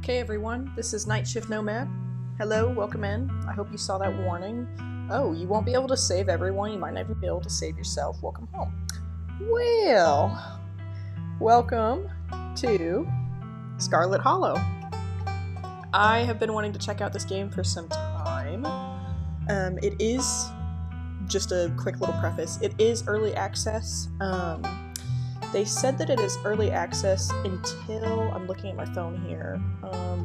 Okay everyone, this is Night Shift Nomad. Hello, welcome in. I hope you saw that warning. Oh, you won't be able to save everyone, you might not even be able to save yourself. Welcome home. Well, welcome to Scarlet Hollow. I have been wanting to check out this game for some time. It is, just a quick little preface, it is early access. They said that it is early access until, I'm looking at my phone here,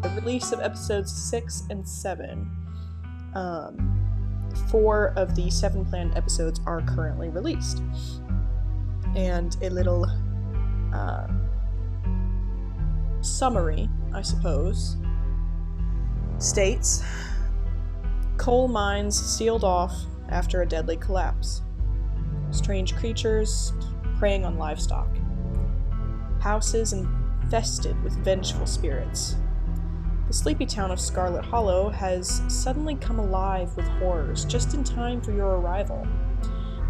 the release of episodes 6 and 7. 4 of the 7 planned episodes are currently released. And a little summary, I suppose, states, coal mines sealed off after a deadly collapse. Strange creatures preying on livestock. Houses infested with vengeful spirits. The sleepy town of Scarlet Hollow has suddenly come alive with horrors just in time for your arrival.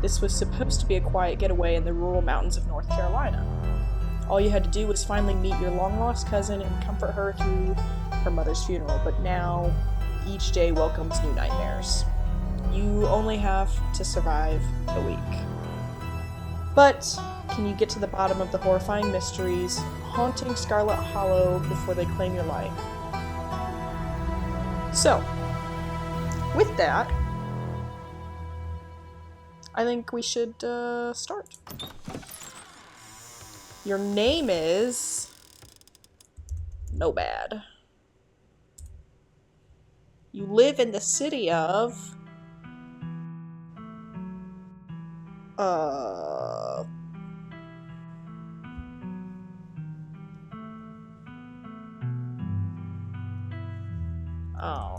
This was supposed to be a quiet getaway in the rural mountains of North Carolina. All you had to do was finally meet your long-lost cousin and comfort her through her mother's funeral, but now each day welcomes new nightmares. You only have to survive a week. But can you get to the bottom of the horrifying mysteries haunting Scarlet Hollow before they claim your life? So, with that, I think we should start. Your name is Nomad. You live in the city of oh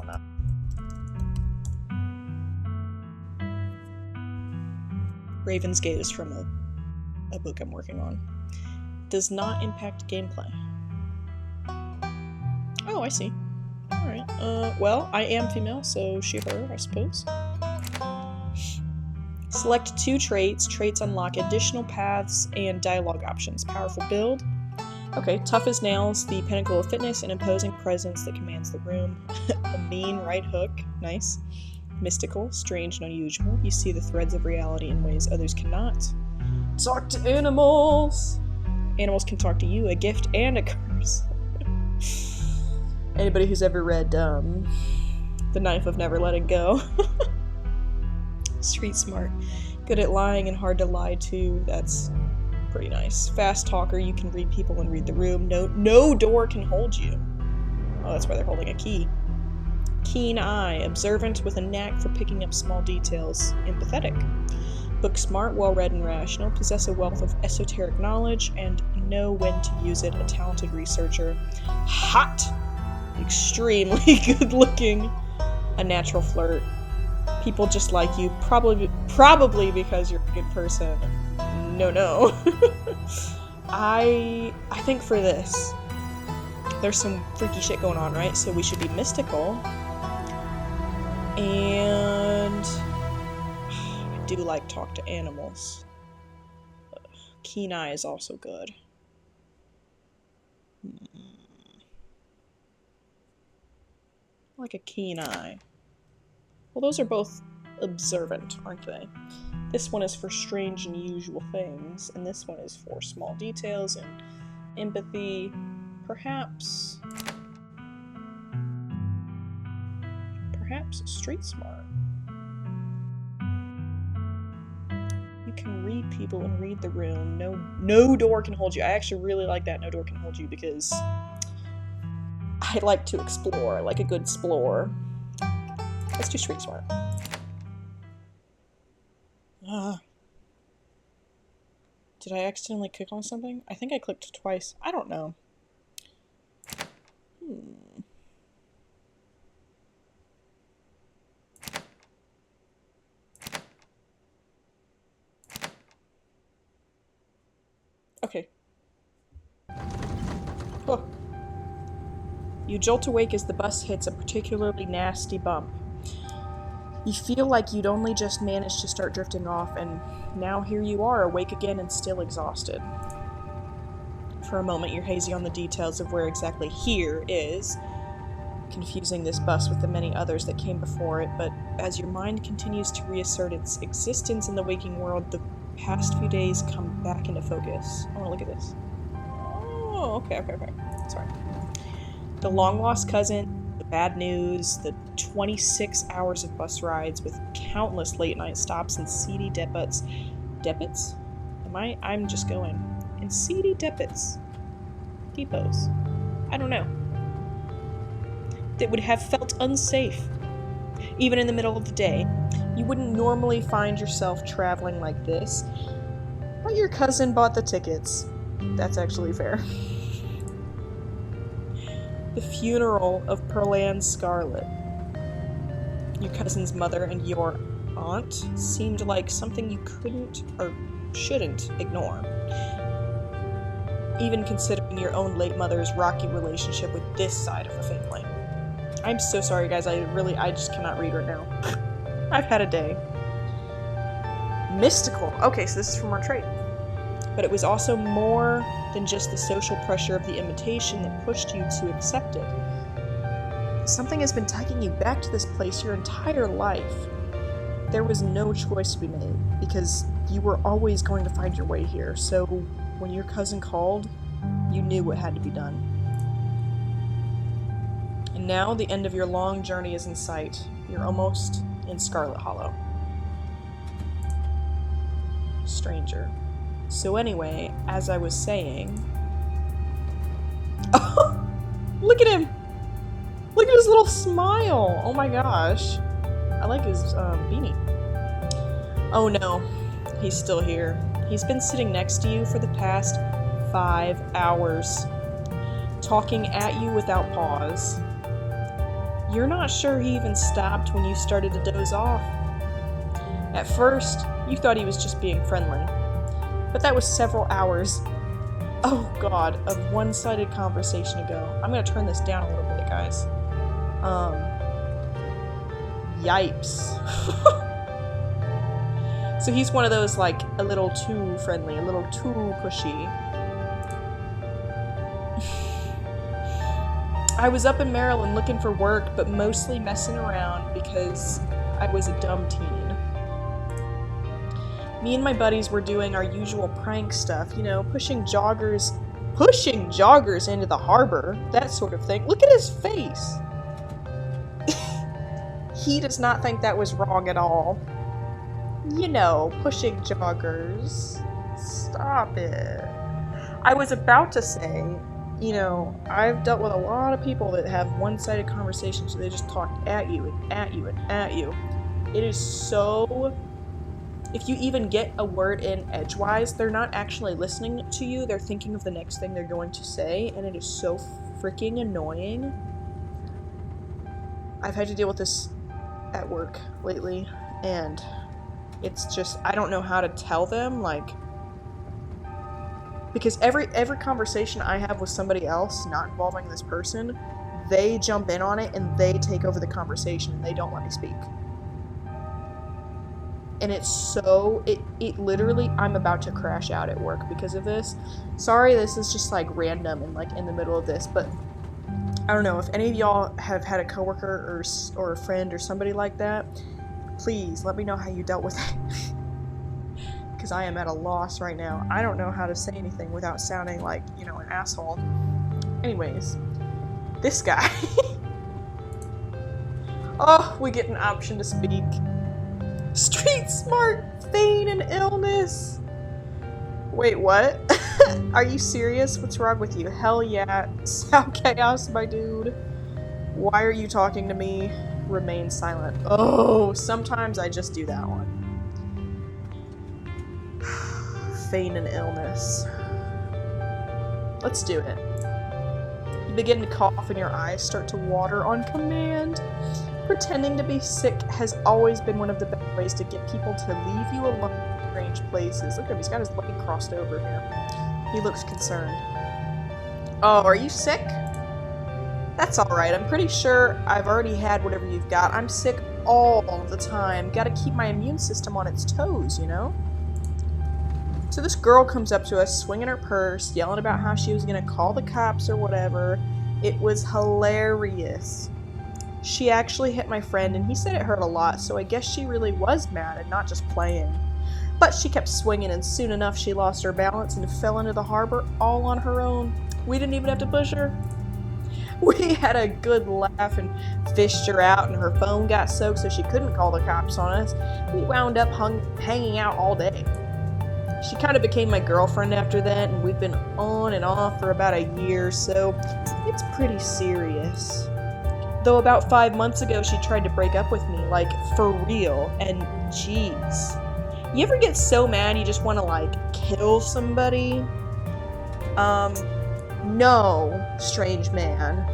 no. Raven's Gate is from a book I'm working on. Does not impact gameplay. Oh, I see. Alright. Well, I am female, so she, her, I suppose. Select 2 traits. Traits unlock additional paths and dialogue options. Powerful build. Okay, tough as nails, the pinnacle of fitness, an imposing presence that commands the room. A mean right hook. Nice. Mystical, strange and unusual. You see the threads of reality in ways others cannot. Talk to animals! Animals can talk to you, a gift and a curse. Anybody who's ever read, The Knife of Never Letting Go. Street smart. Good at lying and hard to lie to. That's pretty nice. Fast talker, you can read people and read the room. No door can hold you. Oh, that's why they're holding a key. Keen eye, observant with a knack for picking up small details. Empathetic. Book smart, well-read and rational, possess a wealth of esoteric knowledge, and know when to use it. A talented researcher. Hot! Extremely good-looking. A natural flirt. People just like you, probably because you're a good person. No. I think for this, there's some freaky shit going on, right? So we should be mystical. And I do like talk to animals. Keen eye is also good. Like a keen eye. Well, those are both observant, aren't they? This one is for strange and unusual things, and this one is for small details and empathy. Perhaps street smart. You can read people and read the room. No door can hold you. I actually really like that no door can hold you because I like to explore, like a good explorer. Let's do street smart. Did I accidentally click on something? I think I clicked twice. I don't know. Okay. Oh. You jolt awake as the bus hits a particularly nasty bump. You feel like you'd only just managed to start drifting off, and now here you are, awake again and still exhausted. for a moment you're hazy on the details of where exactly here is, confusing this bus with the many others that came before it, but as your mind continues to reassert its existence in the waking world, the past few days come back into focus. I want to look at this. Oh, okay. Sorry. The long-lost cousin, the bad news, the 26 hours of bus rides with countless late-night stops and seedy depots. Depots? I'm just going. And seedy depots. Depots. I don't know. That would have felt unsafe. Even in the middle of the day. You wouldn't normally find yourself traveling like this. But your cousin bought the tickets. That's actually fair. The funeral of Pearl Scarlet. Your cousin's mother and your aunt seemed like something you couldn't or shouldn't ignore. Even considering your own late mother's rocky relationship with this side of the family. I'm so sorry, guys. I just cannot read right now. I've had a day. Mystical. Okay, so this is from our trait. But it was also more than just the social pressure of the invitation that pushed you to accept it. Something has been tugging you back to this place your entire life. There was no choice to be made, because you were always going to find your way here, so when your cousin called, you knew what had to be done. And now the end of your long journey is in sight. You're almost in Scarlet Hollow. Stranger. So anyway, as I was saying... Oh! Look at him! Look at his little smile! Oh my gosh. I like his beanie. Oh no. He's still here. He's been sitting next to you for the past 5 hours. Talking at you without pause. You're not sure he even stopped when you started to doze off. At first, you thought he was just being friendly. But that was several hours, oh god, of one-sided conversation ago. I'm gonna turn this down a little bit, guys. Yipes. So he's one of those, like, a little too friendly, a little too pushy. I was up in Maryland looking for work, but mostly messing around because I was a dumb teen. Me and my buddies were doing our usual prank stuff, you know, pushing joggers into the harbor, that sort of thing. Look at his face! He does not think that was wrong at all. You know, pushing joggers. Stop it. I was about to say, you know, I've dealt with a lot of people that have one-sided conversations, so they just talk at you and at you and at you. It is so... If you even get a word in edgewise, they're not actually listening to you, they're thinking of the next thing they're going to say, and it is so freaking annoying. I've had to deal with this at work lately, and it's just, I don't know how to tell them, like, because every conversation I have with somebody else, not involving this person, they jump in on it, and they take over the conversation, and they don't let me speak. And it's so, it literally, I'm about to crash out at work because of this. Sorry, this is just like random and like in the middle of this, but I don't know, if any of y'all have had a coworker or a friend or somebody like that, please let me know how you dealt with it. Because I am at a loss right now. I don't know how to say anything without sounding like, you know, an asshole. Anyways, this guy. Oh, we get an option to speak. Street smart, feign an illness. Wait, what? Are you serious? What's wrong with you? Hell yeah. Sound chaos, my dude. Why are you talking to me? Remain silent. Oh, sometimes I just do that one. Feign an illness. Let's do it. You begin to cough and your eyes start to water on command. Pretending to be sick has always been one of the best ways to get people to leave you alone in strange places. Look at him, he's got his leg crossed over here. He looks concerned. Oh, are you sick? That's alright, I'm pretty sure I've already had whatever you've got. I'm sick all the time. Gotta keep my immune system on its toes, you know? So this girl comes up to us, swinging her purse, yelling about how she was going to call the cops or whatever. It was hilarious. She actually hit my friend, and he said it hurt a lot, so I guess she really was mad and not just playing. But she kept swinging, and soon enough she lost her balance and fell into the harbor all on her own. We didn't even have to push her. We had a good laugh and fished her out, and her phone got soaked so she couldn't call the cops on us. We wound up hanging out all day. She kind of became my girlfriend after that, and we've been on and off for about a year, so it's pretty serious. Though about 5 months ago she tried to break up with me, like, for real, and jeez. You ever get so mad you just want to, like, kill somebody? No, strange man.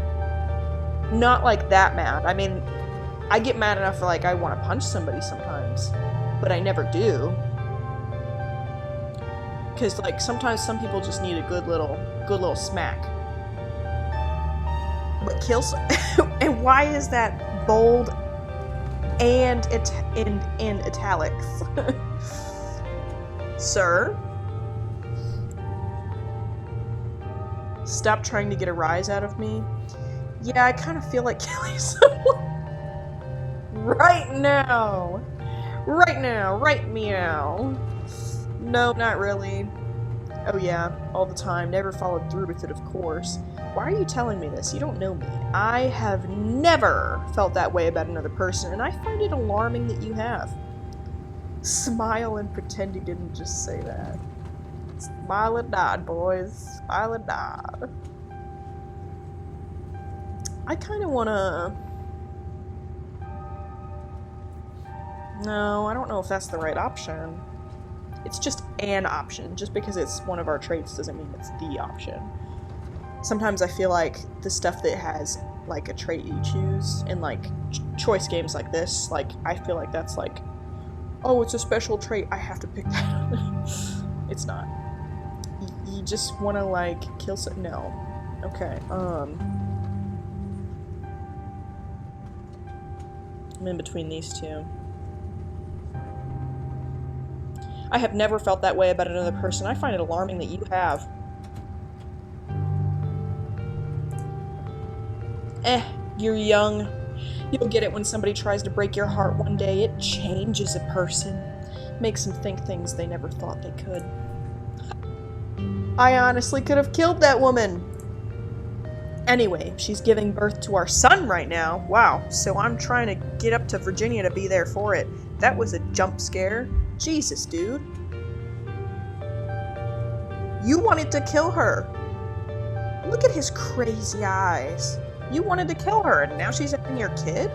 Not like that mad. I mean, I get mad enough for, like, I want to punch somebody sometimes, but I never do. Because, like, sometimes some people just need a good little smack. But kill and why is that bold and in italics? Sir? Stop trying to get a rise out of me. Yeah, I kind of feel like killing someone. Right now. Right now. Right meow. No, not really. Oh yeah, all the time. Never followed through with it, of course. Why are you telling me this? You don't know me. I have never felt that way about another person, and I find it alarming that you have. Smile and pretend you didn't just say that. Smile and nod, boys. Smile and nod. I kind of want to... No, I don't know if that's the right option. It's just an option. Just because it's one of our traits doesn't mean it's the option. Sometimes I feel like the stuff that has, like, a trait you choose in, like, choice games like this, like, I feel like that's, like, oh, it's a special trait, I have to pick that up. It's not. You just want to, like, kill some... No. Okay, I'm in between these two. I have never felt that way about another person. I find it alarming that you have. You're young. You'll get it when somebody tries to break your heart one day. It changes a person. Makes them think things they never thought they could. I honestly could have killed that woman. Anyway, she's giving birth to our son right now. Wow, so I'm trying to get up to Virginia to be there for it. That was a jump scare. Jesus, dude. You wanted to kill her. Look at his crazy eyes. You wanted to kill her, and now she's having your kid?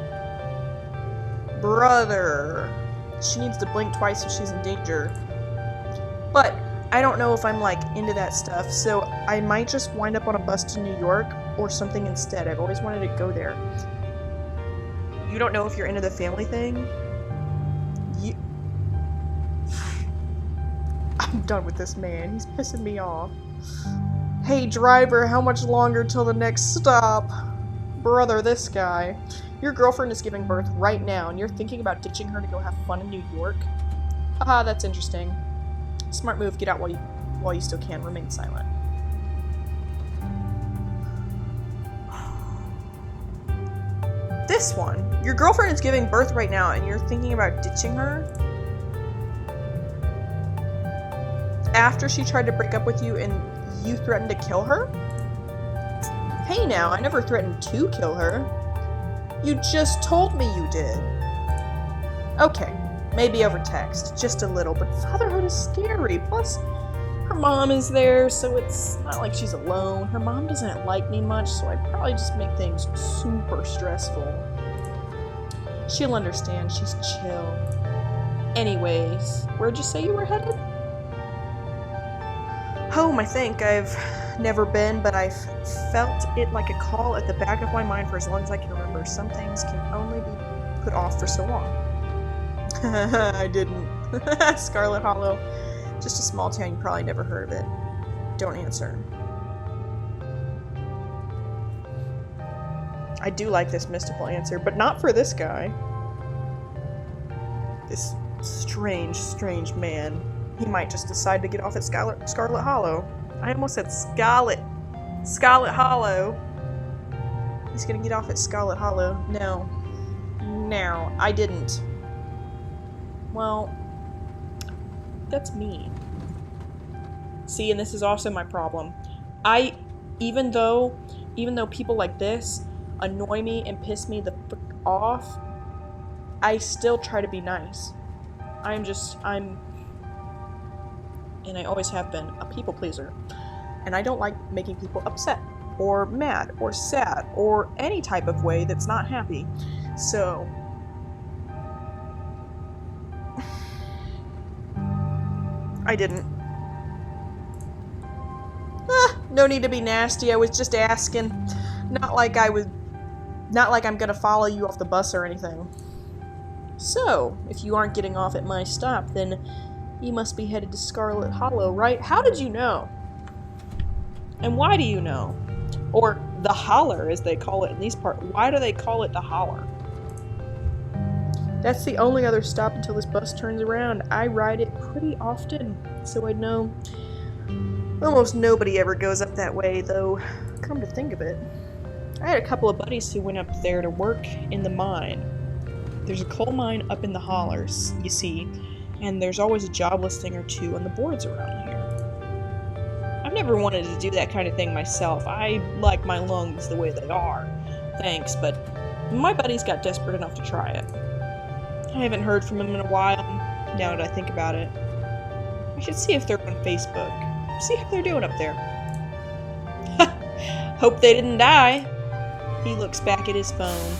Brother. She needs to blink twice if she's in danger. But I don't know if I'm, like, into that stuff, so I might just wind up on a bus to New York or something instead. I've always wanted to go there. You don't know if you're into the family thing? I'm done with this man. He's pissing me off. Hey, driver, how much longer till the next stop? Brother, this guy. Your girlfriend is giving birth right now, and you're thinking about ditching her to go have fun in New York? Haha, that's interesting. Smart move. Get out while you still can. Remain silent. This one. Your girlfriend is giving birth right now, and you're thinking about ditching her? After she tried to break up with you and you threatened to kill her? Hey now, I never threatened to kill her. You just told me you did. Okay, maybe over text, just a little, but fatherhood is scary. Plus, her mom is there, so it's not like she's alone. Her mom doesn't like me much, so I'd probably just make things super stressful. She'll understand, she's chill. Anyways, where'd you say you were headed? Home, I think. I've never been, but I've felt it like a call at the back of my mind for as long as I can remember. Some things can only be put off for so long. I didn't. Scarlet Hollow. Just a small town, you probably never heard of it. Don't answer. I do like this mystical answer, but not for this guy. This strange, strange man. He might just decide to get off at Scarlet Hollow. I almost said Scarlet Hollow. He's gonna get off at Scarlet Hollow. No, I didn't. Well, that's mean. See, and this is also my problem. Even though people like this annoy me and piss me the frick off, I still try to be nice. And I always have been, a people pleaser. And I don't like making people upset, or mad, or sad, or any type of way that's not happy. So, I didn't. No need to be nasty, I was just asking. Not like I'm gonna follow you off the bus or anything. So, if you aren't getting off at my stop, then you must be headed to Scarlet Hollow, right? How did you know? And why do you know? Or the holler, as they call it in these parts. Why do they call it the holler? That's the only other stop until this bus turns around. I ride it pretty often, so I know. Almost nobody ever goes up that way, though. Come to think of it, I had a couple of buddies who went up there to work in the mine. There's a coal mine up in the hollers, you see, and there's always a job listing or two on the boards around here. I've never wanted to do that kind of thing myself. I like my lungs the way they are. Thanks, but my buddies got desperate enough to try it. I haven't heard from them in a while, now that I think about it. I should see if they're on Facebook. See how they're doing up there. Hope they didn't die. He looks back at his phone.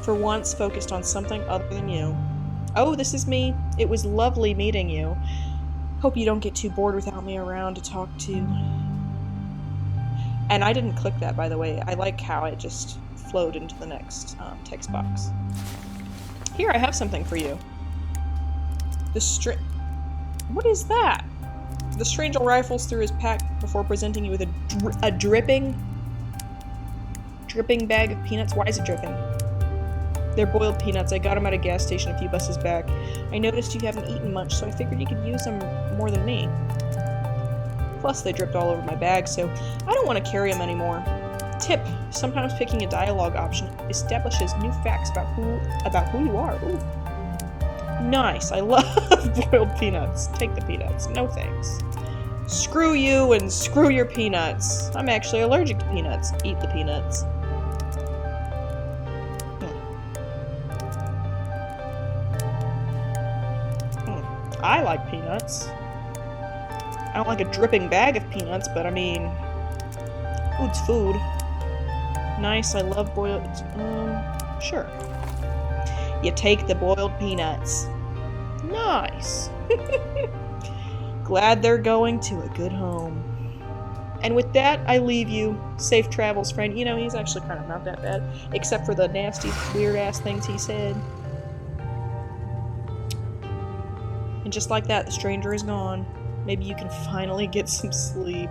For once, focused on something other than you. Oh, this is me. It was lovely meeting you. Hope you don't get too bored without me around to talk to. And I didn't click that, by the way. I like how it just flowed into the next text box. Here, I have something for you. What is that? The stranger rifles through his pack before presenting you with a dripping bag of peanuts. Why is it dripping? They're boiled peanuts. I got them at a gas station a few buses back. I noticed you haven't eaten much, so I figured you could use them more than me. Plus, they dripped all over my bag, so I don't want to carry them anymore. Tip: sometimes picking a dialogue option establishes new facts about who you are. Ooh. Nice. I love boiled peanuts. Take the peanuts. No thanks. Screw you and screw your peanuts. I'm actually allergic to peanuts. Eat the peanuts. I like peanuts. I don't like a dripping bag of peanuts, but I mean, food's food. Nice, I love boiled... sure. You take the boiled peanuts. Nice. Glad they're going to a good home. And with that, I leave you. Safe travels, friend. You know, he's actually kind of not that bad. Except for the nasty, weird-ass things he said. And just like that, the stranger is gone. Maybe you can finally get some sleep.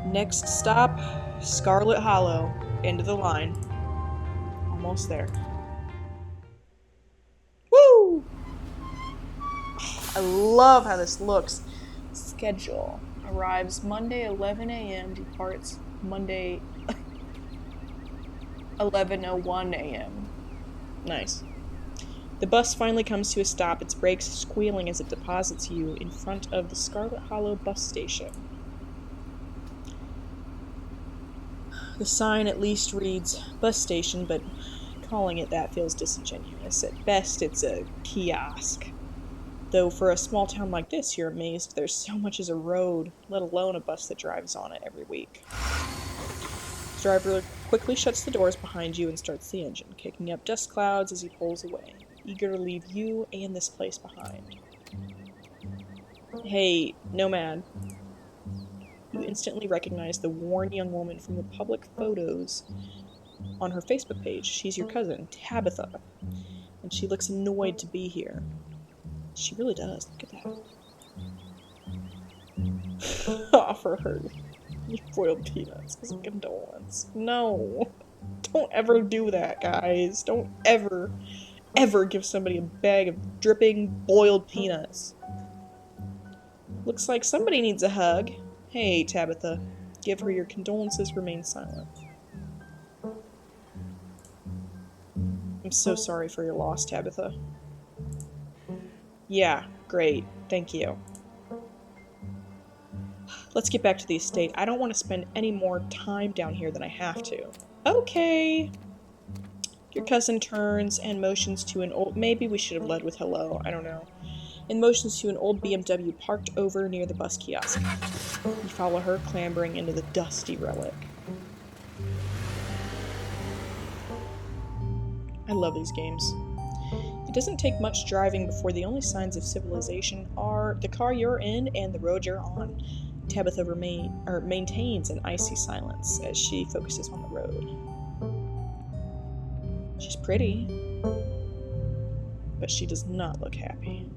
Next stop, Scarlet Hollow. End of the line. Almost there. Woo! I love how this looks. Schedule. Arrives Monday 11 a.m. Departs Monday 11:01 a.m. Nice. The bus finally comes to a stop, its brakes squealing as it deposits you in front of the Scarlet Hollow bus station. The sign at least reads bus station, but calling it that feels disingenuous. At best, it's a kiosk. Though for a small town like this, you're amazed there's so much as a road, let alone a bus that drives on it every week. The driver quickly shuts the doors behind you and starts the engine, kicking up dust clouds as he pulls away, eager to leave you and this place behind. Hey, Nomad. You instantly recognize the worn young woman from the public photos on her Facebook page. She's your cousin, Tabitha, and she looks annoyed to be here. She really does. Look at that. Offer her boiled peanuts as a condolence. No. Don't ever do that, guys. Don't ever give somebody a bag of dripping boiled peanuts. Looks like somebody needs a hug. Hey, Tabitha. Give her your condolences, remain silent. I'm so sorry for your loss, Tabitha. Yeah, great. Thank you. Let's get back to the estate. I don't want to spend any more time down here than I have to. Okay. Your cousin turns and motions to an old... Maybe we should have led with hello. I don't know. And motions to an old BMW parked over near the bus kiosk. You follow her, clambering into the dusty relic. I love these games. It doesn't take much driving before the only signs of civilization are the car you're in and the road you're on. Tabitha maintains an icy silence as she focuses on the road. She's pretty, but she does not look happy.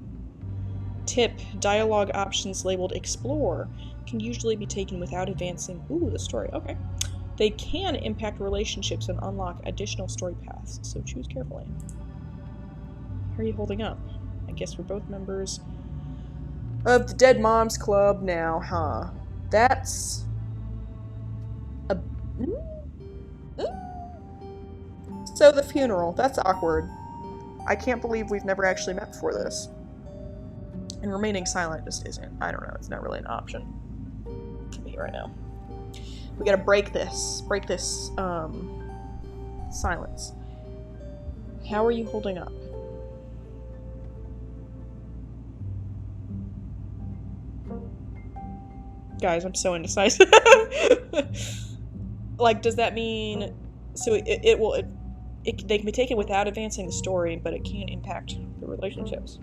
Tip: dialogue options labeled Explore can usually be taken without advancing. Ooh, the story. Okay. They can impact relationships and unlock additional story paths, so choose carefully. How are you holding up? I guess we're both members of the Dead Moms Club now, huh? That's a... So the funeral, that's awkward. I can't believe we've never actually met before this. And remaining silent just isn't. I don't know, it's not really an option to me right now. We gotta break this silence. How are you holding up? Guys, I'm so indecisive. Like, does that mean... So they can be taken without advancing the story, but it can impact the relationships.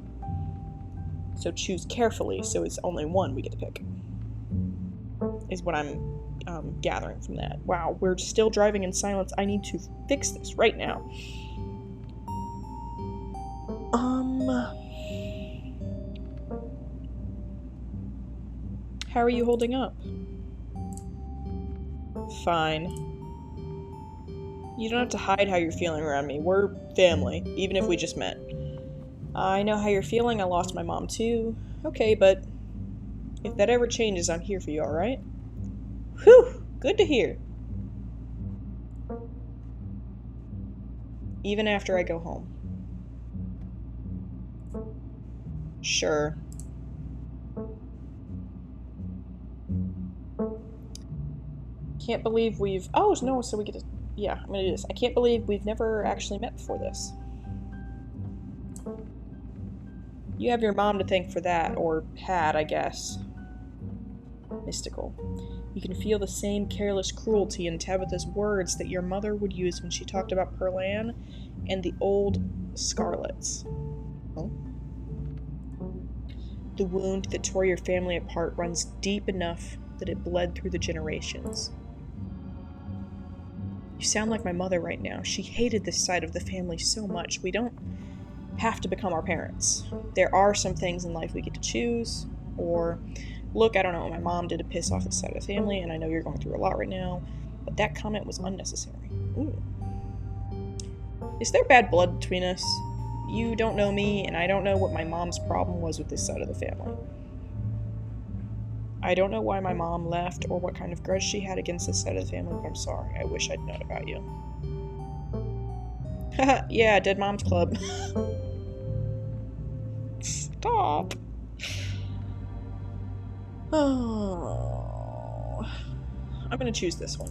So choose carefully, so it's only one we get to pick. Is what I'm gathering from that. Wow, we're still driving in silence. I need to fix this right now. How are you holding up? Fine. You don't have to hide how you're feeling around me. We're family, even if we just met. I know how you're feeling. I lost my mom too. Okay, but if that ever changes, I'm here for you, alright? Whew! Good to hear. Even after I go home. Sure. Can't believe we've... Oh, no, so we get to... Yeah, I'm gonna do this. I can't believe we've never actually met before this. You have your mom to thank for that, or had, I guess. Mystical. You can feel the same careless cruelty in Tabitha's words that your mother would use when she talked about Perlan and the old Scarlets. Oh? The wound that tore your family apart runs deep enough that it bled through the generations. You sound like my mother right now. She hated this side of the family so much. We don't have to become our parents. There are some things in life we get to choose, or, look, I don't know what my mom did to piss off this side of the family, and I know you're going through a lot right now, but that comment was unnecessary. Ooh. Is there bad blood between us? You don't know me, and I don't know what my mom's problem was with this side of the family. I don't know why my mom left or what kind of grudge she had against this side of the family, but I'm sorry. I wish I'd known about you. Haha, yeah, Dead Moms Club. Stop. Oh. I'm gonna choose this one.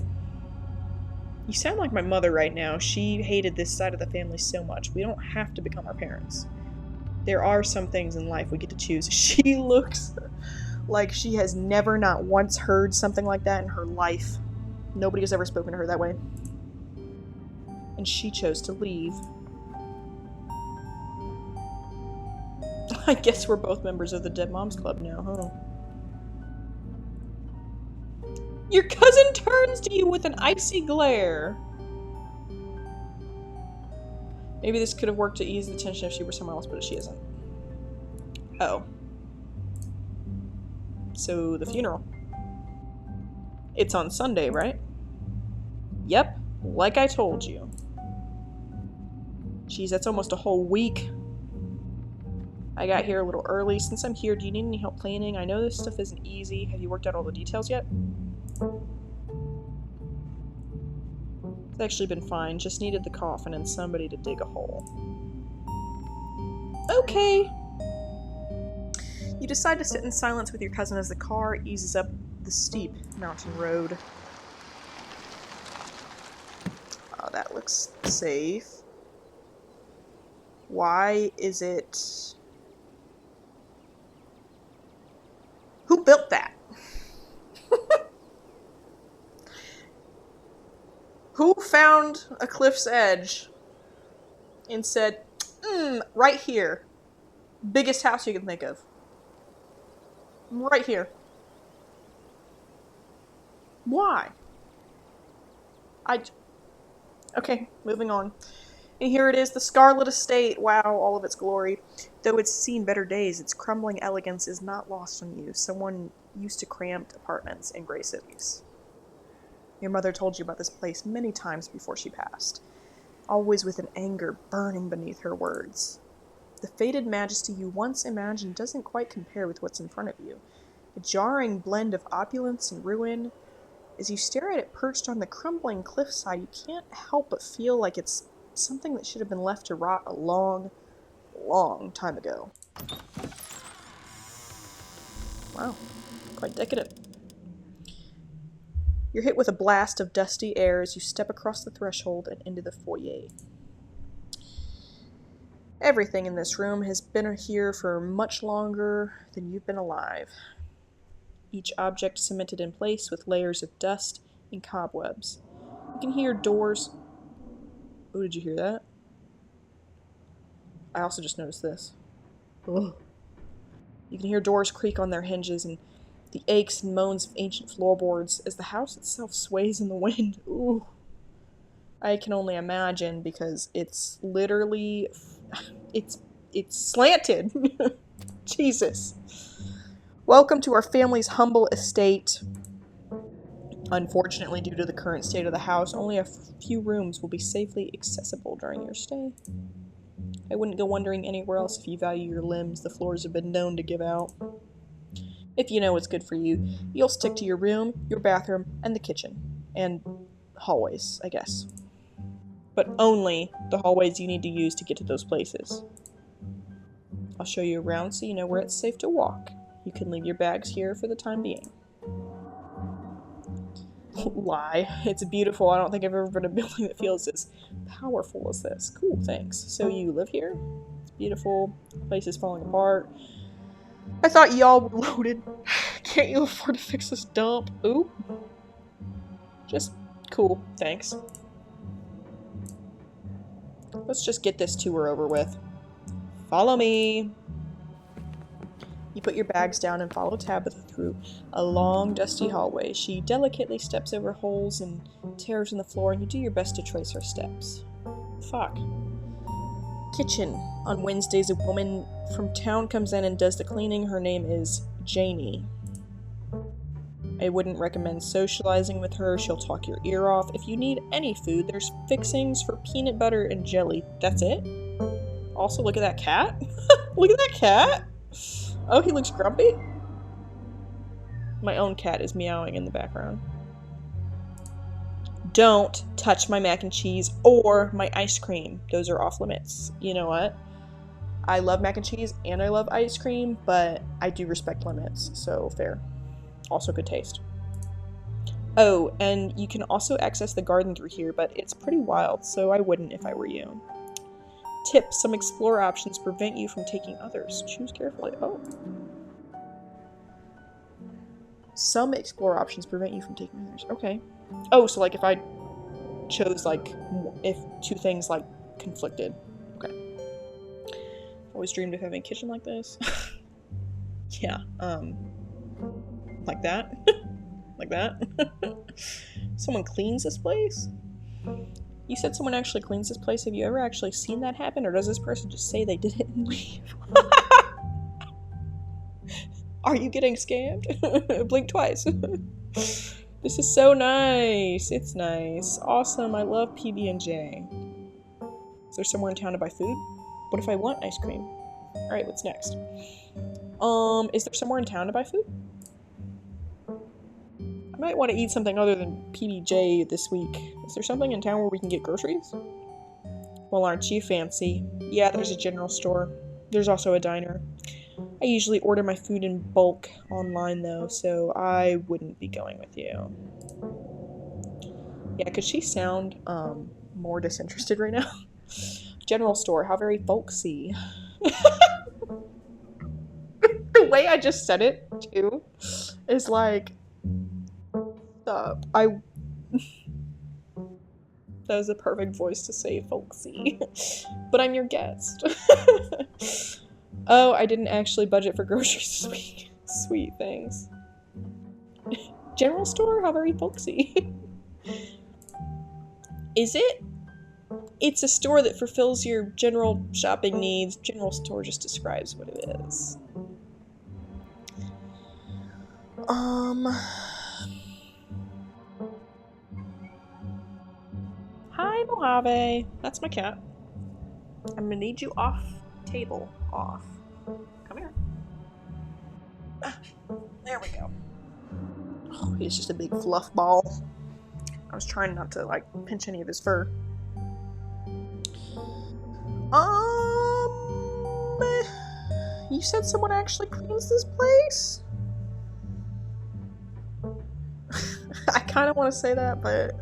You sound like my mother right now. She hated this side of the family so much. We don't have to become our parents. There are some things in life we get to choose. She looks like she has never, not once, heard something like that in her life. Nobody has ever spoken to her that way. And she chose to leave. I guess we're both members of the Dead Moms Club now, huh? Your cousin turns to you with an icy glare. Maybe this could have worked to ease the tension if she were somewhere else, but she isn't. Oh. So, the funeral. It's on Sunday, right? Yep, like I told you. Jeez, that's almost a whole week. I got here a little early. Since I'm here, do you need any help cleaning? I know this stuff isn't easy. Have you worked out all the details yet? It's actually been fine. Just needed the coffin and somebody to dig a hole. Okay. You decide to sit in silence with your cousin as the car eases up the steep mountain road. Oh, that looks safe. Why is it... Who built that? Who found a cliff's edge and said, right here. Biggest house you can think of. Right here. Why? Okay, moving on. And here it is, the Scarlet Estate. Wow, all of its glory. Though it's seen better days, its crumbling elegance is not lost on you. Someone used to cramped apartments in Gray Cities. Your mother told you about this place many times before she passed, always with an anger burning beneath her words. The faded majesty you once imagined doesn't quite compare with what's in front of you. A jarring blend of opulence and ruin. As you stare at it perched on the crumbling cliffside, you can't help but feel like it's something that should have been left to rot a long, long time ago. Wow, quite decadent. You're hit with a blast of dusty air as you step across the threshold and into the foyer. Everything in this room has been here for much longer than you've been alive. Each object cemented in place with layers of dust and cobwebs. You can hear doors... Oh, did you hear that? I also just noticed this. Ugh. You can hear doors creak on their hinges and the aches and moans of ancient floorboards as the house itself sways in the wind. Ooh. I can only imagine because it's literally... It's slanted. Jesus. Welcome to our family's humble estate. Unfortunately, due to the current state of the house, only a few rooms will be safely accessible during your stay. I wouldn't go wandering anywhere else if you value your limbs. The floors have been known to give out. If you know what's good for you, you'll stick to your room, your bathroom, and the kitchen. And hallways, I guess. But only the hallways you need to use to get to those places. I'll show you around so you know where it's safe to walk. You can leave your bags here for the time being. Lie. It's beautiful. I don't think I've ever been in a building that feels as powerful as this. Cool, thanks. So you live here? It's beautiful. The place is falling apart. I thought y'all were loaded. Can't you afford to fix this dump? Oop. Just cool, thanks. Let's just get this tour over with. Follow me. You put your bags down and follow Tabitha through a long, dusty hallway. She delicately steps over holes and tears in the floor, and you do your best to trace her steps. Fuck. Kitchen. On Wednesdays, a woman from town comes in and does the cleaning. Her name is Janie. I wouldn't recommend socializing with her. She'll talk your ear off. If you need any food, there's fixings for peanut butter and jelly. That's it? Also, look at that cat. Look at that cat. Oh, he looks grumpy. My own cat is meowing in the background. Don't touch my mac and cheese or my ice cream. Those are off limits. You know what? I love mac and cheese and I love ice cream, but I do respect limits, so fair. Also good taste. Oh, and you can also access the garden through here, but it's pretty wild, so I wouldn't if I were you. Tip, some Explorer options prevent you from taking others. Choose carefully. Oh. Some Explorer options prevent you from taking others. Okay. Oh, so like if I chose like, if two things like conflicted. Okay. Always dreamed of having a kitchen like this. Yeah, like that? Like that? Someone cleans this place? You said someone actually cleans this place. Have you ever actually seen that happen? Or does this person just say they did it and leave? Are you getting scammed? Blink twice. This is so nice. It's nice. Awesome. I love PB&J. Is there somewhere in town to buy food? What if I want ice cream? Alright, what's next? Is there somewhere in town to buy food? I might want to eat something other than PBJ this week. Is there something in town where we can get groceries? Well, aren't you fancy? Yeah, there's a general store. There's also a diner. I usually order my food in bulk online, though, so I wouldn't be going with you. Yeah, could she sound, more disinterested right now? General store, how very folksy. The way I just said it, too, is like, that was the perfect voice to say folksy. But I'm your guest. Oh, I didn't actually budget for groceries this week. Sweet, thanks. General store? How very folksy. Is it? It's a store that fulfills your general shopping needs. General store just describes what it is. Hi, Mojave. That's my cat. I'm gonna need you off table. Off. Come here. Ah, there we go. Oh, he's just a big fluff ball. I was trying not to, like, pinch any of his fur. You said someone actually cleans this place? I kind of want to say that, but...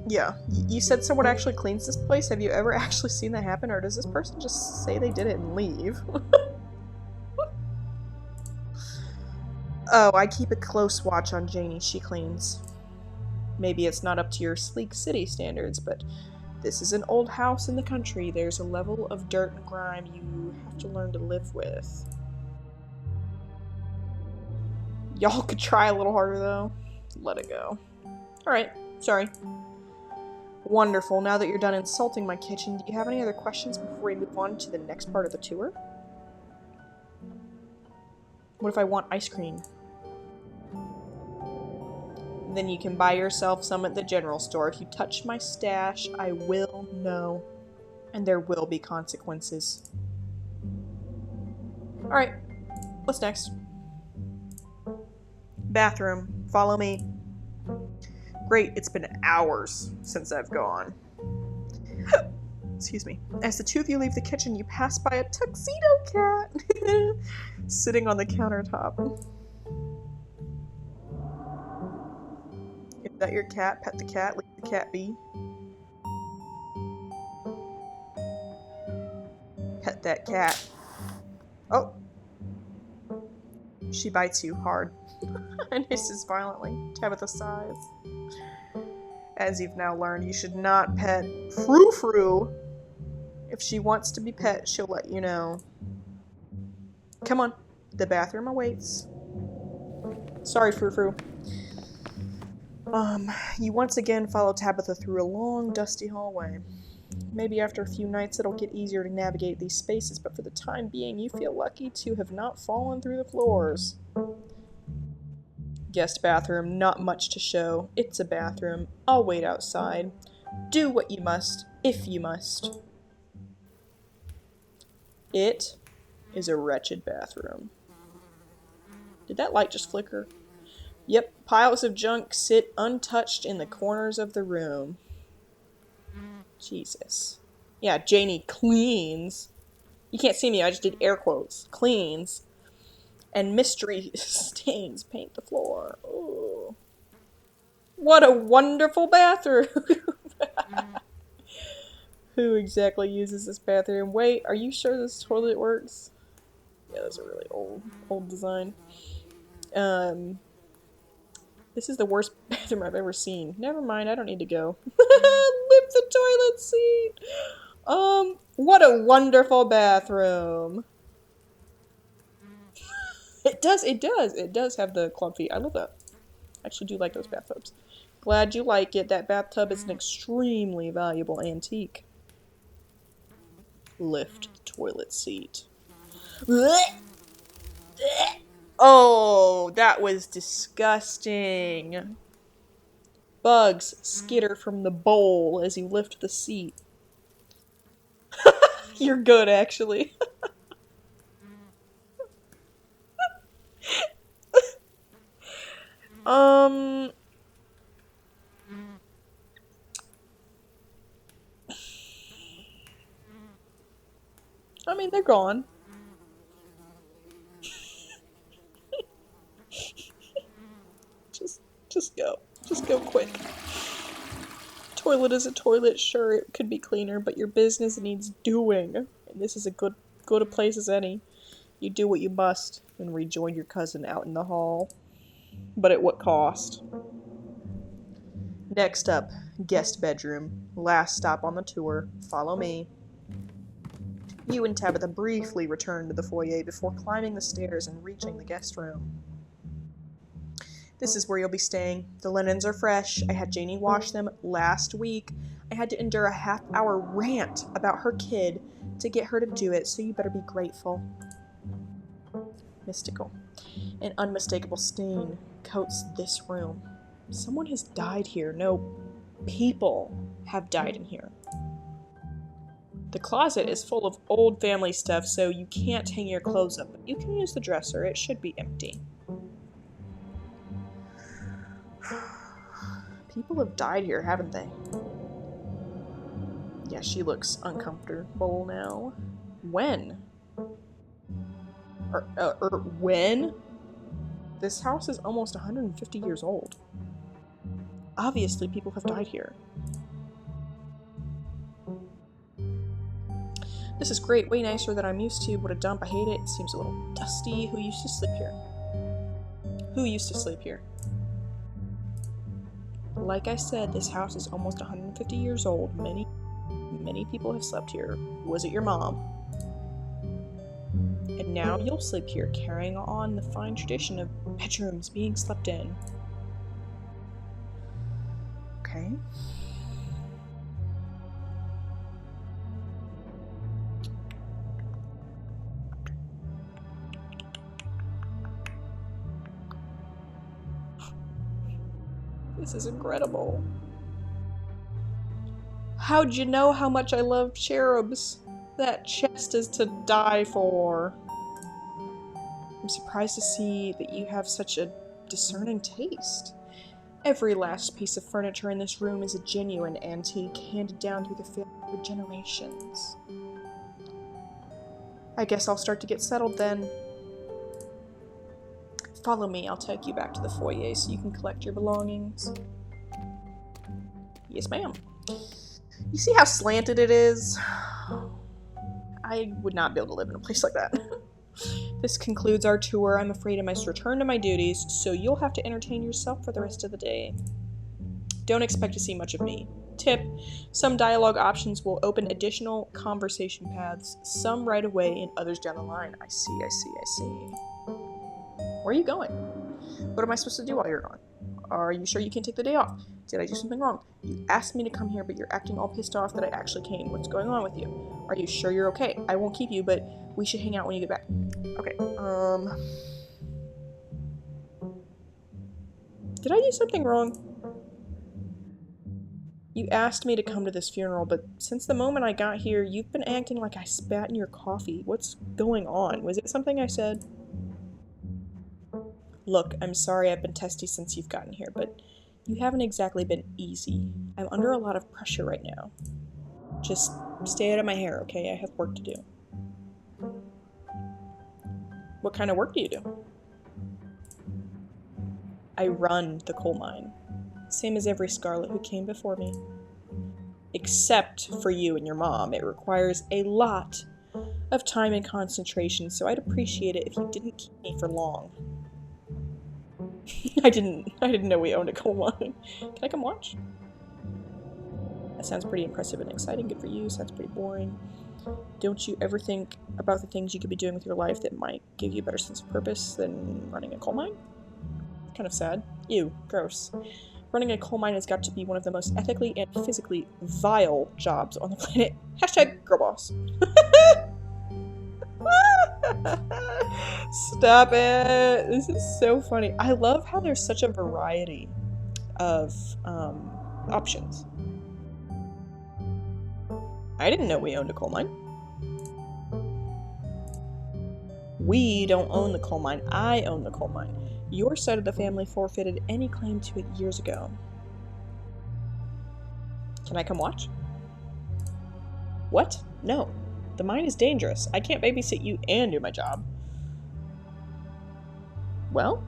Yeah, you said someone actually cleans this place? Have you ever actually seen that happen, or does this person just say they did it and leave? Oh, I keep a close watch on Janie. She cleans. Maybe it's not up to your sleek city standards, but this is an old house in the country. There's a level of dirt and grime you have to learn to live with. Y'all could try a little harder, though. Let it go. Alright, sorry. Wonderful. Now that you're done insulting my kitchen, do you have any other questions before we move on to the next part of the tour? What if I want ice cream? Then you can buy yourself some at the general store. If you touch my stash, I will know. And there will be consequences. Alright, what's next? Bathroom. Follow me. Great, it's been hours since I've gone. Excuse me. As the two of you leave the kitchen, you pass by a tuxedo cat sitting on the countertop. Is that your cat? Pet the cat, leave the cat be. Pet that cat. Oh! She bites you hard and hisses violently. Tabitha sighs. As you've now learned, you should not pet Frou Frou. If she wants to be pet, she'll let you know. Come on, the bathroom awaits. Sorry, Frou Frou. You once again follow Tabitha through a long, dusty hallway. Maybe after a few nights it'll get easier to navigate these spaces, but for the time being, you feel lucky to have not fallen through the floors. Guest bathroom, not much to show. It's a bathroom. I'll wait outside. Do what you must, if you must. It is a wretched bathroom. Did that light just flicker? Yep, piles of junk sit untouched in the corners of the room. Jesus. Yeah, Janie cleans. You can't see me, I just did air quotes. Cleans. And mystery stains paint the floor. Ooh. What a wonderful bathroom! Who exactly uses this bathroom? Wait, are you sure this toilet works? Yeah, that's a really old design. This is the worst bathroom I've ever seen. Never mind, I don't need to go. Lift the toilet seat! What a wonderful bathroom! It does have the club feet. I love that. I actually do like those bathtubs. Glad you like it. That bathtub is an extremely valuable antique. Lift the toilet seat. Oh, that was disgusting. Bugs skitter from the bowl as you lift the seat. You're good, actually. Um, I mean, they're gone. Just, just go. Just go quick. Toilet is a toilet. Sure, it could be cleaner, but your business needs doing. And this is a good a place as any. You do what you must and rejoin your cousin out in the hall. But at what cost? Next up, guest bedroom. Last stop on the tour. Follow me. You and Tabitha briefly return to the foyer before climbing the stairs and reaching the guest room. This is where you'll be staying. The linens are fresh. I had Janie wash them last week. I had to endure a half-hour rant about her kid to get her to do it, so you better be grateful. Mystical. An unmistakable stain coats this room. Someone has died here. No, people have died in here. The closet is full of old family stuff, so you can't hang your clothes up, but you can use the dresser. It should be empty. People have died here, haven't they? Yeah, she looks uncomfortable now. When? When? This house is almost 150 years old. Obviously, people have died here. This is great, way nicer than I'm used to. What a dump, I hate it. It seems a little dusty. Who used to sleep here? Who used to sleep here? Like I said, this house is almost 150 years old. Many people have slept here. Was it your mom? And now you'll sleep here, carrying on the fine tradition of bedrooms being slept in. Okay. This is incredible. How'd you know how much I love cherubs? That chest is to die for. I'm surprised to see that you have such a discerning taste. Every last piece of furniture in this room is a genuine antique, handed down through the family for generations. I guess I'll start to get settled then. Follow me, I'll take you back to the foyer so you can collect your belongings. Yes, ma'am. You see how slanted it is? I would not be able to live in a place like that. This concludes our tour. I'm afraid I must return to my duties, so you'll have to entertain yourself for the rest of the day. Don't expect to see much of me. Tip: some dialogue options will open additional conversation paths, some right away and others down the line. I see. Where are you going? What am I supposed to do while you're gone? Are you sure you can take the day off? Did I do something wrong? You asked me to come here, but you're acting all pissed off that I actually came. What's going on with you? Are you sure you're okay? I won't keep you, but we should hang out when you get back. Okay, did I do something wrong? You asked me to come to this funeral, but since the moment I got here, you've been acting like I spat in your coffee. What's going on? Was it something I said? Look, I'm sorry I've been testy since you've gotten here, but you haven't exactly been easy. I'm under a lot of pressure right now. Just stay out of my hair, okay? I have work to do. What kind of work do you do? I run the coal mine. Same as every Scarlet who came before me. Except for you and your mom. It requires a lot of time and concentration, so I'd appreciate it if you didn't keep me for long. I didn't know we owned a coal mine. Can I come watch? That sounds pretty impressive and exciting. Good for you. Sounds pretty boring. Don't you ever think about the things you could be doing with your life that might give you a better sense of purpose than running a coal mine? Kind of sad. Ew. Gross. Running a coal mine has got to be one of the most ethically and physically vile jobs on the planet. Hashtag girlboss. Stop it. This is so funny. I love how there's such a variety of options. I didn't know we owned a coal mine. We don't own the coal mine. I own the coal mine. Your side of the family forfeited any claim to it years ago. Can I come watch? What? No. The mine is dangerous. I can't babysit you and do my job. Well?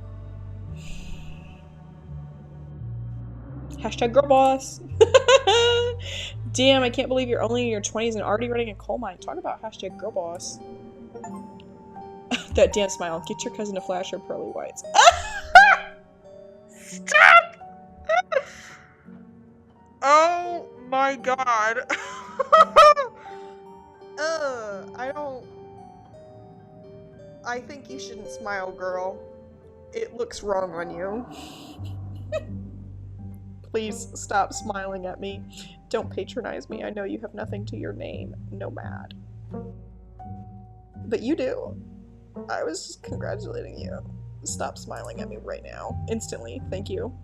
Hashtag girl boss. Damn, I can't believe you're only in your 20s and already running a coal mine. Talk about hashtag girl boss. That damn smile. Get your cousin to flash her pearly whites. Stop! Oh my god. I think you shouldn't smile, girl. It looks wrong on you. Please stop smiling at me. Don't patronize me. I know you have nothing to your name, Nomad. But you do. I was just congratulating you. Stop smiling at me right now. Instantly. Thank you.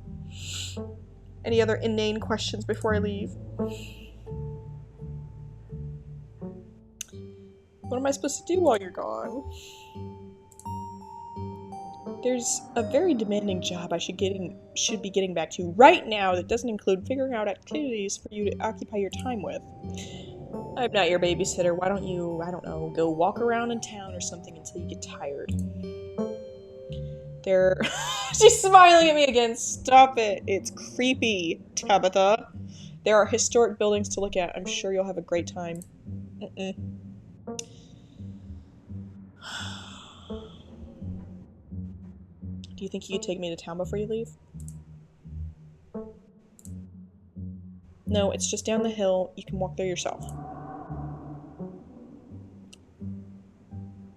Any other inane questions before I leave? What am I supposed to do while you're gone? There's a very demanding job I should be getting back to right now that doesn't include figuring out activities for you to occupy your time with. I'm not your babysitter. Why don't you, I don't know, go walk around in town or something until you get tired? She's smiling at me again. Stop it. It's creepy, Tabitha. There are historic buildings to look at. I'm sure you'll have a great time. Do you think you could take me to town before you leave? No, it's just down the hill. You can walk there yourself.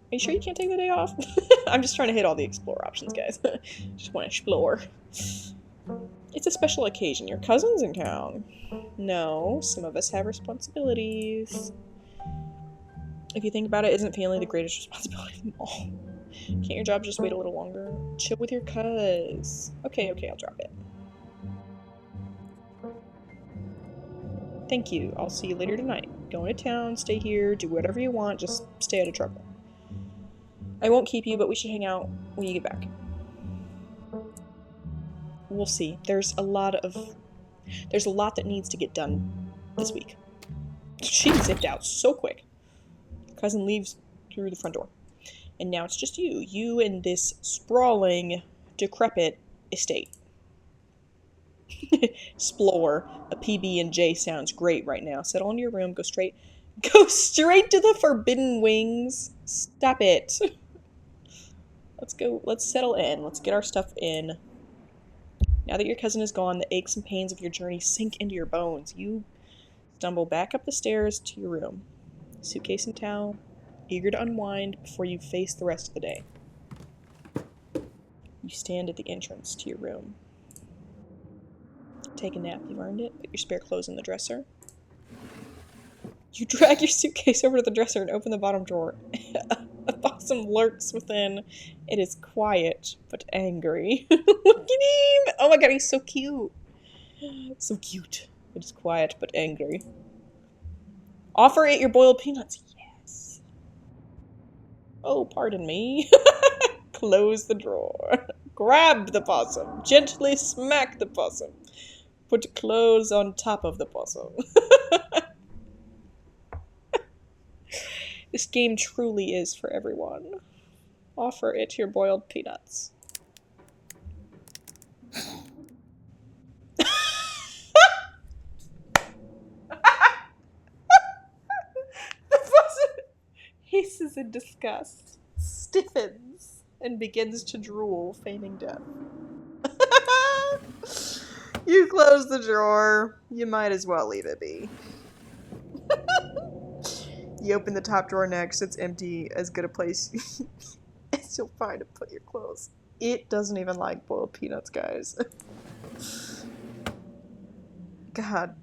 Are you sure you can't take the day off? I'm just trying to hit all the explore options, guys. Just want to explore. It's a special occasion. Your cousin's in town. No, some of us have responsibilities. If you think about it, isn't family the greatest responsibility of them all? Can't your job just wait a little longer? Chill with your cuz. Okay, I'll drop it. Thank you. I'll see you later tonight. Go into town, stay here, do whatever you want, just stay out of trouble. I won't keep you, but we should hang out when you get back. We'll see. There's a lot that needs to get done this week. She zipped out so quick. Cousin leaves through the front door. And now it's just you. You and this sprawling, decrepit estate. Splore. A PB&J sounds great right now. Settle into your room. Go straight to the Forbidden Wings. Stop it. Let's go. Let's settle in. Let's get our stuff in. Now that your cousin is gone, the aches and pains of your journey sink into your bones. You stumble back up the stairs to your room. Suitcase and towel. Eager to unwind before you face the rest of the day. You stand at the entrance to your room. Take a nap, you've earned it. Put your spare clothes in the dresser. You drag your suitcase over to the dresser and open the bottom drawer. A possum lurks within. It is quiet, but angry. Look at him! Oh my god, he's so cute. So cute. It is quiet, but angry. Offer it your boiled peanuts. Yes. Oh, pardon me. Close the drawer. Grab the possum. Gently smack the possum. Put clothes on top of the possum. This game truly is for everyone. Offer it your boiled peanuts. The possum hisses in disgust, stiffens, and begins to drool, feigning death. You close the drawer. You might as well leave it be. You open the top drawer next. It's empty. As good a place as you'll find to put your clothes. It doesn't even like boiled peanuts, guys. God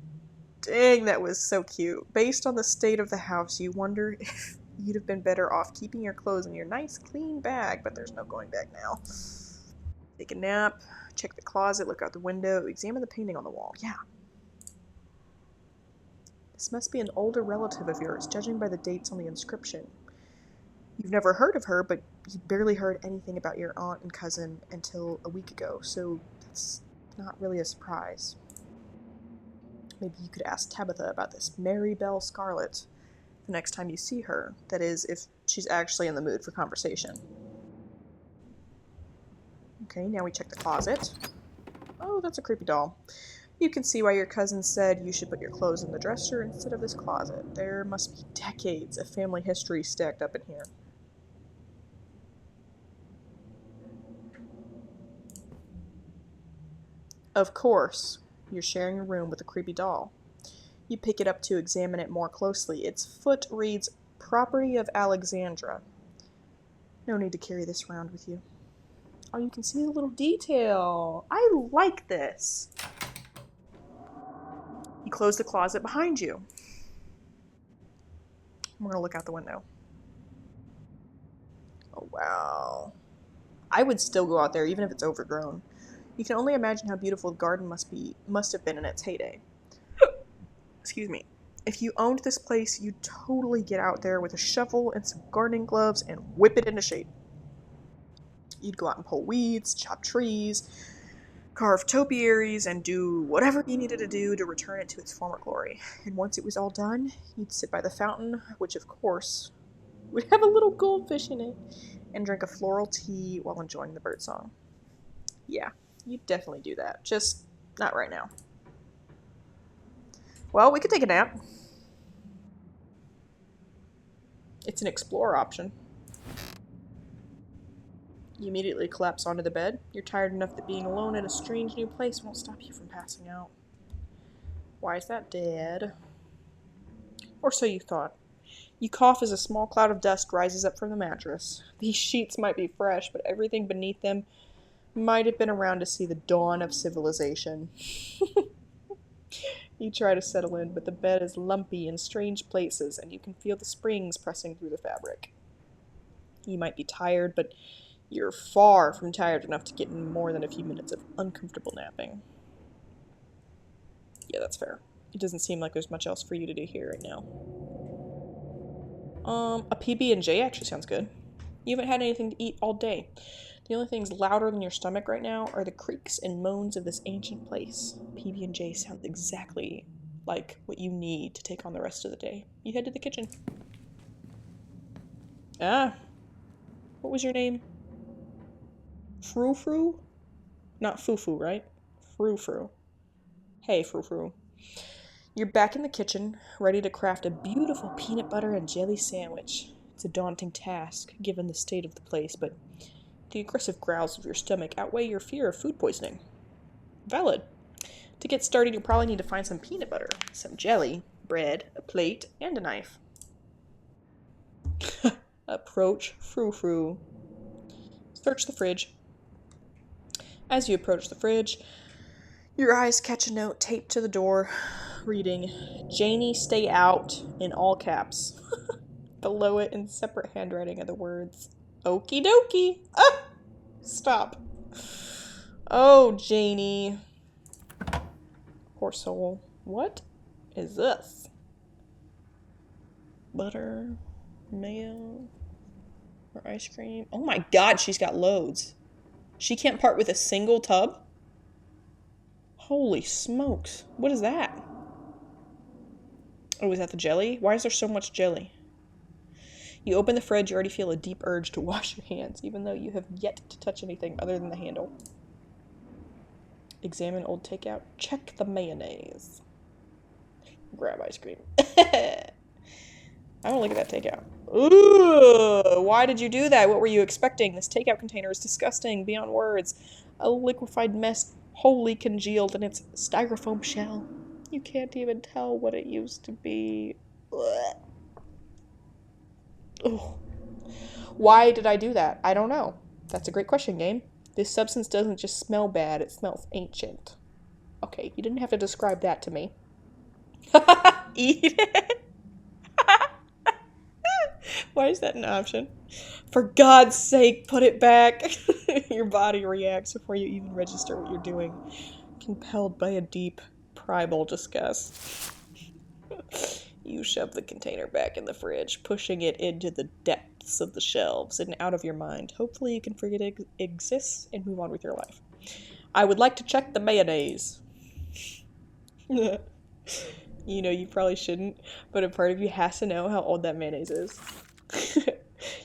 dang, that was so cute. Based on the state of the house, you wonder if you'd have been better off keeping your clothes in your nice, clean bag, but there's no going back now. Take a nap. Check the closet, look out the window, examine the painting on the wall. Yeah. This must be an older relative of yours, judging by the dates on the inscription. You've never heard of her, but you barely heard anything about your aunt and cousin until a week ago, so that's not really a surprise. Maybe you could ask Tabitha about this Mary Belle Scarlet the next time you see her. That is, if she's actually in the mood for conversation. Okay, now we check the closet. Oh, that's a creepy doll. You can see why your cousin said you should put your clothes in the dresser instead of this closet. There must be decades of family history stacked up in here. Of course, you're sharing a room with a creepy doll. You pick it up to examine it more closely. Its foot reads, "Property of Alexandra." No need to carry this around with you. Oh, you can see the little detail. I like this. You close the closet behind you. I'm going to look out the window. Oh, wow. I would still go out there even if it's overgrown. You can only imagine how beautiful the garden must have been in its heyday. Excuse me. If you owned this place, you'd totally get out there with a shovel and some gardening gloves and whip it into shape. You'd go out and pull weeds, chop trees, carve topiaries, and do whatever you needed to do to return it to its former glory. And once it was all done, you'd sit by the fountain, which of course would have a little goldfish in it, and drink a floral tea while enjoying the birdsong. Yeah, you'd definitely do that. Just not right now. Well, we could take a nap. It's an explore option. You immediately collapse onto the bed. You're tired enough that being alone in a strange new place won't stop you from passing out. Why is that dead? Or so you thought. You cough as a small cloud of dust rises up from the mattress. These sheets might be fresh, but everything beneath them might have been around to see the dawn of civilization. You try to settle in, but the bed is lumpy in strange places, and you can feel the springs pressing through the fabric. You might be tired, but you're far from tired enough to get in more than a few minutes of uncomfortable napping. Yeah, that's fair. It doesn't seem like there's much else for you to do here right now. A PB&J actually sounds good. You haven't had anything to eat all day. The only things louder than your stomach right now are the creaks and moans of this ancient place. PB&J sounds exactly like what you need to take on the rest of the day. You head to the kitchen. Ah. What was your name? Frou-Frou? Not Foo-Foo, right? Frou-Frou. Hey, Frou-Frou. You're back in the kitchen, ready to craft a beautiful peanut butter and jelly sandwich. It's a daunting task, given the state of the place, but the aggressive growls of your stomach outweigh your fear of food poisoning. Valid. To get started, you'll probably need to find some peanut butter, some jelly, bread, a plate, and a knife. Approach Frou-Frou. Search the fridge. As you approach the fridge, your eyes catch a note taped to the door, reading, "Janie, stay out," in all caps. Below it, in separate handwriting, are the words, "Okie dokie." Ah! Stop. Oh, Janie. Poor soul. What is this? Butter, mayo, or ice cream? Oh my god, she's got loads. She can't part with a single tub? Holy smokes. What is that? Oh, is that the jelly? Why is there so much jelly? You open the fridge, you already feel a deep urge to wash your hands, even though you have yet to touch anything other than the handle. Examine old takeout. Check the mayonnaise. Grab ice cream. I want to look at that takeout. Ooh, why did you do that? What were you expecting? This takeout container is disgusting beyond words. A liquefied mess wholly congealed in its styrofoam shell. You can't even tell what it used to be. Ugh. Why did I do that? I don't know. That's a great question, game. This substance doesn't just smell bad, it smells ancient. Okay, you didn't have to describe that to me. Eat it? Why is that an option? For God's sake, put it back. Your body reacts before you even register what you're doing, compelled by a deep, primal disgust. You shove the container back in the fridge, pushing it into the depths of the shelves and out of your mind. Hopefully you can forget it exists and move on with your life. I would like to check the mayonnaise. You know, you probably shouldn't, but a part of you has to know how old that mayonnaise is.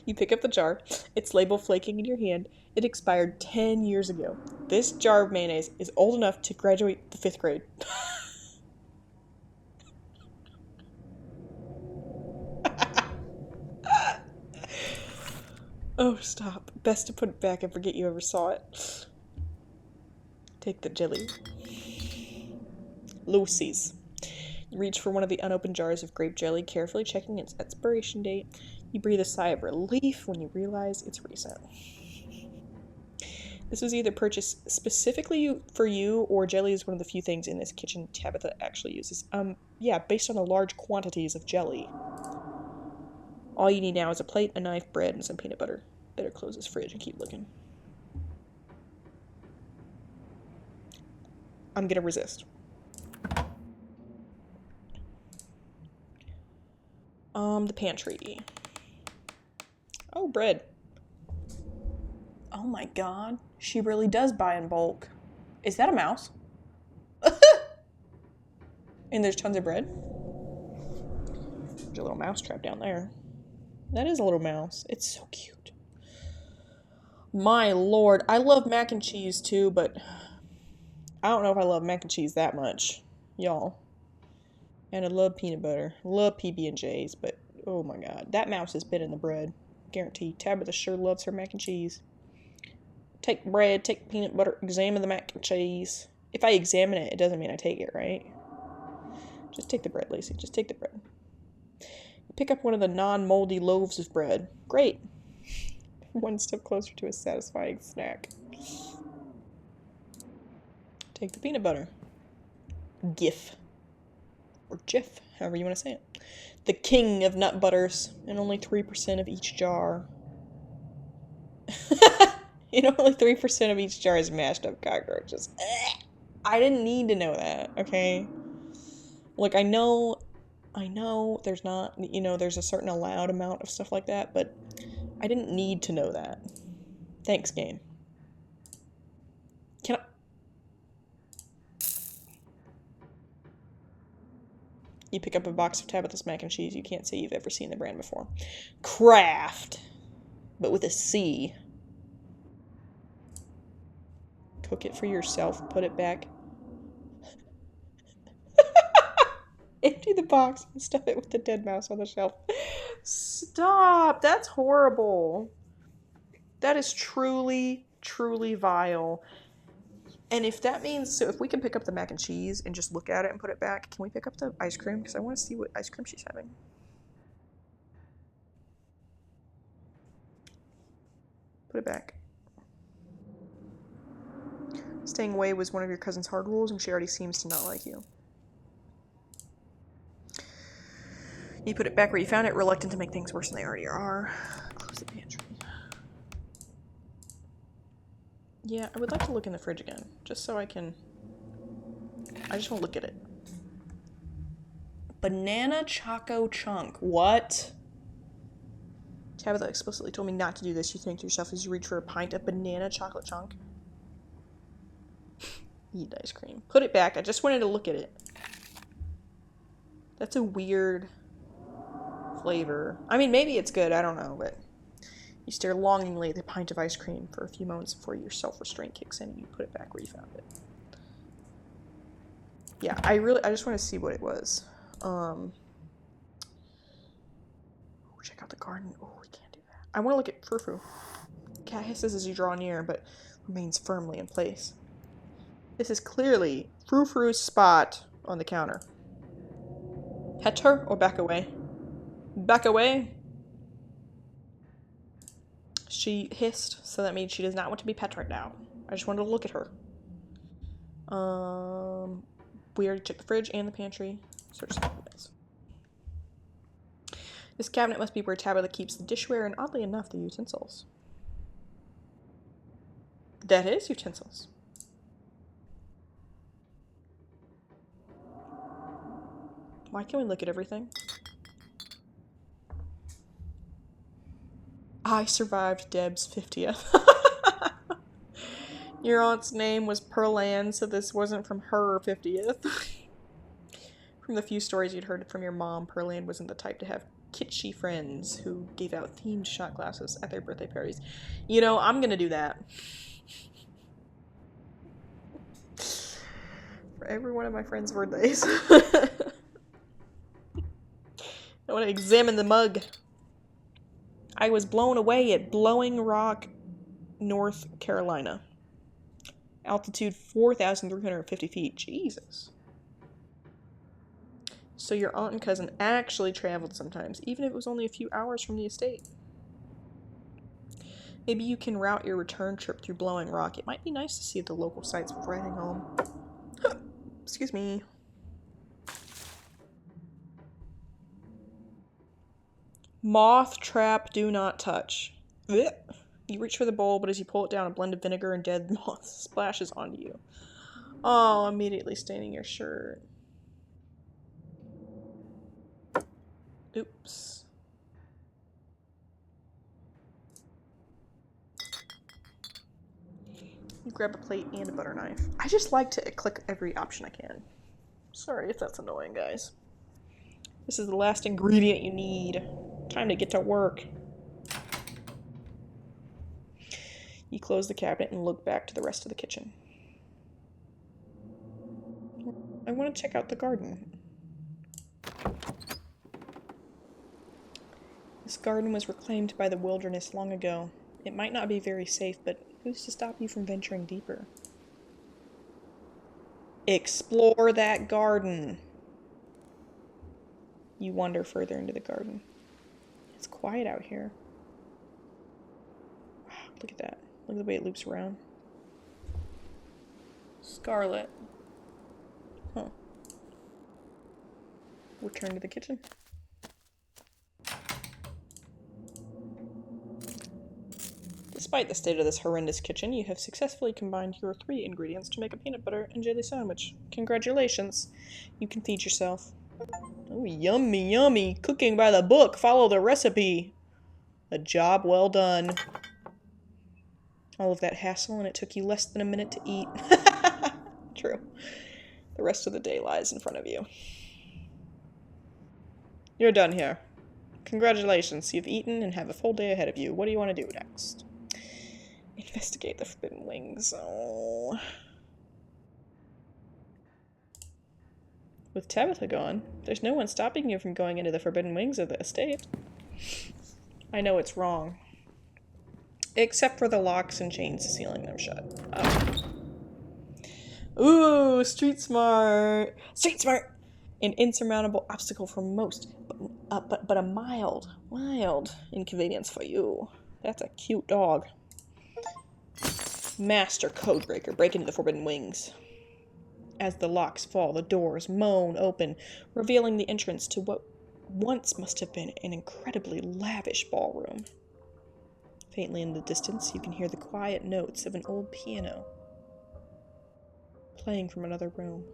You pick up the jar, its label flaking in your hand. It expired 10 years ago. This jar of mayonnaise is old enough to graduate the 5th grade. Oh, stop. Best to put it back and forget you ever saw it. Take the jelly. Lucy's. You reach for one of the unopened jars of grape jelly, carefully checking its expiration date. You breathe a sigh of relief when you realize it's recent. This was either purchased specifically for you, or jelly is one of the few things in this kitchen Tabitha actually uses. Yeah, based on the large quantities of jelly. All you need now is a plate, a knife, bread, and some peanut butter. Better close this fridge and keep looking. I'm gonna resist. The pantry. Oh, bread. Oh my god. She really does buy in bulk. Is that a mouse? And there's tons of bread. There's a little mouse trap down there. That is a little mouse. It's so cute. My lord. I love mac and cheese too, but I don't know if I love mac and cheese that much. Y'all. And I love peanut butter. Love PB&Js, but oh my god. That mouse has been in the bread. Guaranteed. Tabitha sure loves her mac and cheese. Take bread, take peanut butter, examine the mac and cheese. If I examine it, it doesn't mean I take it, right? Just take the bread, Lacey. Just take the bread. You pick up one of the non-moldy loaves of bread. Great. One step closer to a satisfying snack. Take the peanut butter. Gif. Or Jif, however you want to say it. The king of nut butters, and only 3% of each jar. You know, only 3% of each jar is mashed up cockroaches. I didn't need to know that, okay? Like, I know there's not, you know, there's a certain allowed amount of stuff like that, but I didn't need to know that. Thanks, game. Can I... You pick up a box of Tabitha's mac and cheese. You can't say you've ever seen the brand before. Kraft, but with a C. Cook it for yourself. Put it back. Empty the box and stuff it with the dead mouse on the shelf. Stop! That's horrible. That is truly, truly vile. And if that means, so if we can pick up the mac and cheese and just look at it and put it back, can we pick up the ice cream? Because I want to see what ice cream she's having. Put it back. Staying away was one of your cousin's hard rules, and she already seems to not like you. You put it back where you found it, reluctant to make things worse than they already are. Close the pantry. Yeah, I would like to look in the fridge again, just so I can... I just want to look at it. Banana Choco Chunk. What? Tabitha explicitly told me not to do this. You think to yourself as you reach for a pint of banana chocolate chunk. Eat ice cream. Put it back. I just wanted to look at it. That's a weird flavor. I mean, maybe it's good. I don't know, but... You stare longingly at the pint of ice cream for a few moments before your self-restraint kicks in and you put it back where you found it. Yeah, I just want to see what it was. Check out the garden. Oh, we can't do that. I want to look at Frou-Frou. Cat hisses as you draw near, but remains firmly in place. This is clearly Frou-Frou's spot on the counter. Pet her or back away? Back away? She hissed, so that means she does not want to be pet right now. I just wanted to look at her. We already checked the fridge and the pantry. Search the cabinets. This cabinet must be where Tabitha keeps the dishware and, oddly enough, the utensils. That is utensils. Why can't we look at everything? I survived Deb's 50th. Your aunt's name was Pearl Ann, so this wasn't from her 50th. From the few stories you'd heard from your mom, Pearl Ann wasn't the type to have kitschy friends who gave out themed shot glasses at their birthday parties. You know, I'm gonna do that. For every one of my friends' birthdays. I want to examine the mug. I was blown away at Blowing Rock, North Carolina. Altitude 4,350 feet. Jesus. So your aunt and cousin actually traveled sometimes, even if it was only a few hours from the estate. Maybe you can route your return trip through Blowing Rock. It might be nice to see the local sights before heading home. Excuse me. Moth trap, do not touch. Blech. You reach for the bowl, but as you pull it down, a blend of vinegar and dead moth splashes onto you. Oh, immediately staining your shirt. Oops. You grab a plate and a butter knife. I just like to click every option I can. Sorry if that's annoying, guys. This is the last ingredient you need. Time to get to work. You close the cabinet and look back to the rest of the kitchen. I want to check out the garden. This garden was reclaimed by the wilderness long ago. It might not be very safe, but who's to stop you from venturing deeper? Explore that garden. You wander further into the garden. It's quiet out here. Wow, look at that. Look at the way it loops around. Scarlet. Huh. Return to the kitchen. Despite the state of this horrendous kitchen, you have successfully combined your 3 ingredients to make a peanut butter and jelly sandwich. Congratulations. You can feed yourself. Oh, yummy, yummy. Cooking by the book. Follow the recipe. A job well done. All of that hassle, and it took you less than a minute to eat. True. The rest of the day lies in front of you. You're done here. Congratulations. You've eaten and have a full day ahead of you. What do you want to do next? Investigate the Forbidden Wings. Oh. With Tabitha gone, there's no one stopping you from going into the Forbidden Wings of the estate. I know it's wrong. Except for the locks and chains sealing them shut. Ooh, street smart! Street smart! An insurmountable obstacle for most, but a mild inconvenience for you. That's a cute dog. Master Codebreaker, break into the Forbidden Wings. As the locks fall, the doors moan open, revealing the entrance to what once must have been an incredibly lavish ballroom. Faintly in the distance, you can hear the quiet notes of an old piano playing from another room.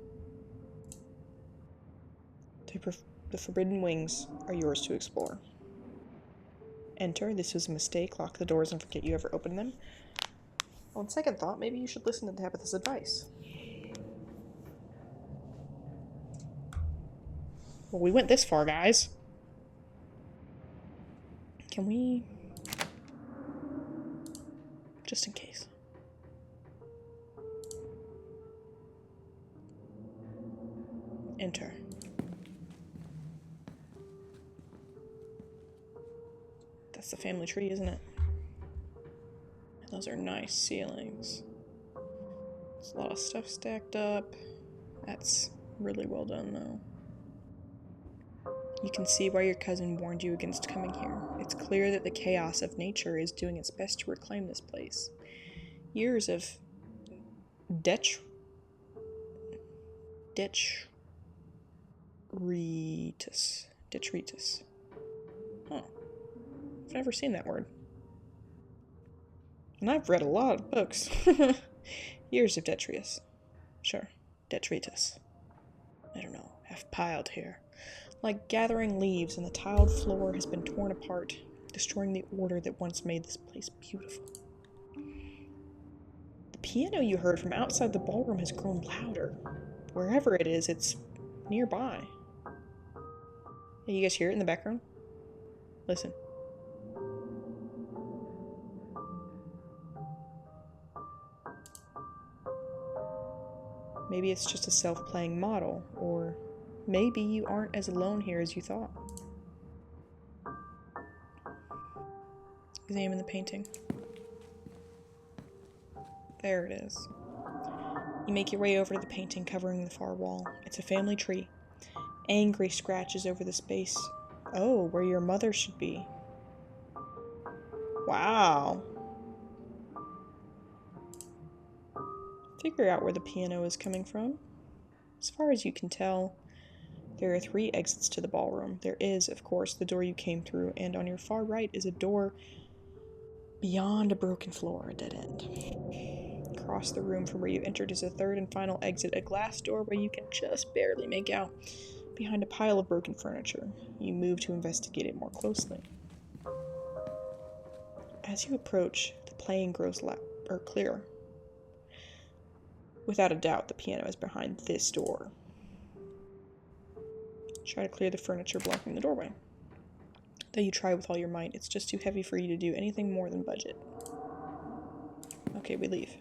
The Forbidden Wings are yours to explore. Enter. This was a mistake. Lock the doors and forget you ever opened them. On second thought, maybe you should listen to Tabitha's advice. Well, we went this far, guys. Can we... just in case. Enter. That's the family tree, isn't it? Those are nice ceilings. There's a lot of stuff stacked up. That's really well done, though. You can see why your cousin warned you against coming here. It's clear that the chaos of nature is doing its best to reclaim this place. Years of detritus. Huh. I've never seen that word. And I've read a lot of books. Years of detritus. Sure, detritus. I don't know, have piled here. Like gathering leaves, and the tiled floor has been torn apart. destroying the order that once made this place beautiful. The piano you heard from outside the ballroom has grown louder. Wherever it is, it's nearby. Hey, you guys hear it in the background? Listen. Maybe it's just a self-playing model, or maybe you aren't as alone here as you thought. Examine the painting. There it is. You make your way over to the painting covering the far wall. It's a family tree. Angry scratches over the space. Oh, where your mother should be. Wow. Figure out where the piano is coming from. As far as you can tell, there are 3 exits to the ballroom. There is, of course, the door you came through, and on your far right is a door beyond a broken floor, a dead end. Across the room from where you entered is a 3rd and final exit, a glass door where you can just barely make out behind a pile of broken furniture. You move to investigate it more closely. As you approach, the playing grows clearer. Without a doubt, the piano is behind this door. Try to clear the furniture blocking the doorway. Though you try with all your might, it's just too heavy for you to do anything more than budget. Okay, we leave.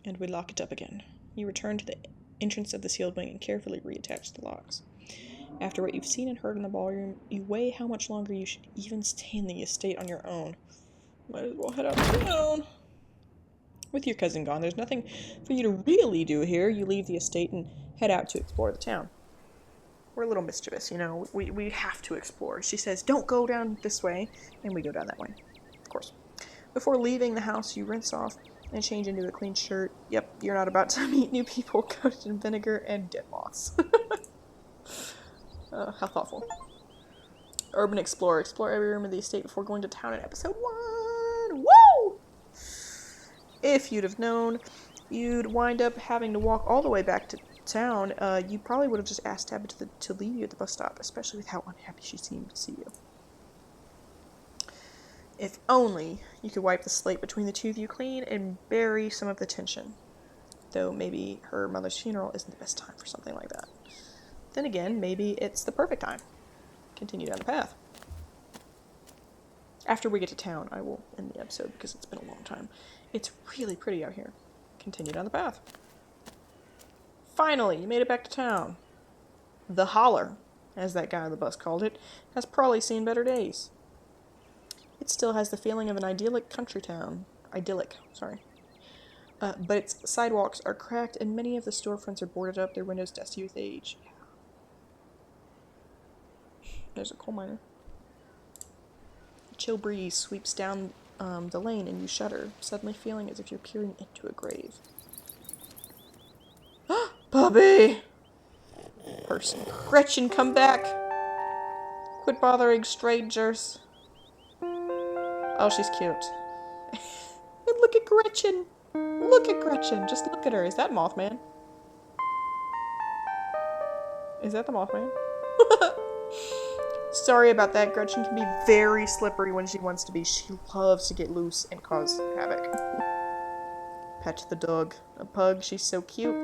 And we lock it up again. You return to the entrance of the sealed wing and carefully reattach the locks. After what you've seen and heard in the ballroom, you weigh how much longer you should even stay in the estate on your own. Might as well head out of town. With your cousin gone, there's nothing for you to really do here. You leave the estate and head out to explore the town. We're a little mischievous, you know. We have to explore. She says, don't go down this way, and we go down that way. Of course. Before leaving the house, you rinse off and change into a clean shirt. Yep, you're not about to meet new people coated in vinegar and dead moths. How thoughtful. Urban Explorer. Explore every room of the estate before going to town in episode 1. Woo! If you'd have known you'd wind up having to walk all the way back to town, you probably would have just asked Tabby to leave you at the bus stop, especially with how unhappy she seemed to see you. If only you could wipe the slate between the two of you clean and bury some of the tension. Though maybe her mother's funeral isn't the best time for something like that. Then again, maybe it's the perfect time. Continue down the path. After we get to town, I will end the episode because it's been a long time. It's really pretty out here. Continue down the path. Finally, you made it back to town. The Holler, as that guy on the bus called it, has probably seen better days. It still has the feeling of an idyllic country town. But its sidewalks are cracked and many of the storefronts are boarded up, their windows dusty with age. There's a coal miner. A chill breeze sweeps down the lane and you shudder, suddenly feeling as if you're peering into a grave. Puppy! Person. Gretchen, come back! Quit bothering strangers. Oh, she's cute. And look at Gretchen! Look at Gretchen! Just look at her. Is that Mothman? Is that the Mothman? Sorry about that. Gretchen can be very slippery when she wants to be. She loves to get loose and cause havoc. Pet the dog. A pug. She's so cute.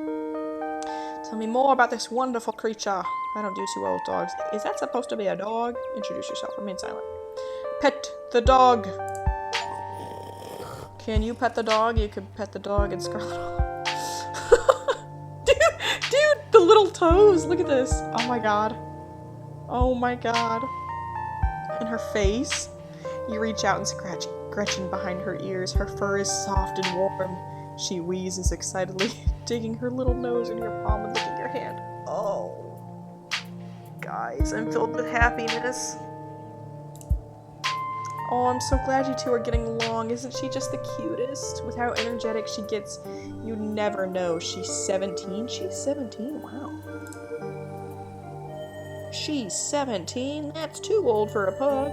Tell me more about this wonderful creature. I don't do too well with dogs. Is that supposed to be a dog? Introduce yourself. Remain silent. Pet the dog. Can you pet the dog? You could pet the dog in Scarlet Hollow. Dude, the little toes. Look at this. Oh my god. Oh my god. And her face. You reach out and scratch Gretchen behind her ears. Her fur is soft and warm. She wheezes excitedly, digging her little nose in your palm and licking your hand. Oh. Guys, I'm filled with happiness. Oh, I'm so glad you two are getting along. Isn't she just the cutest? With how energetic she gets, you never know. She's 17? She's 17? Wow. She's 17? That's too old for a pug.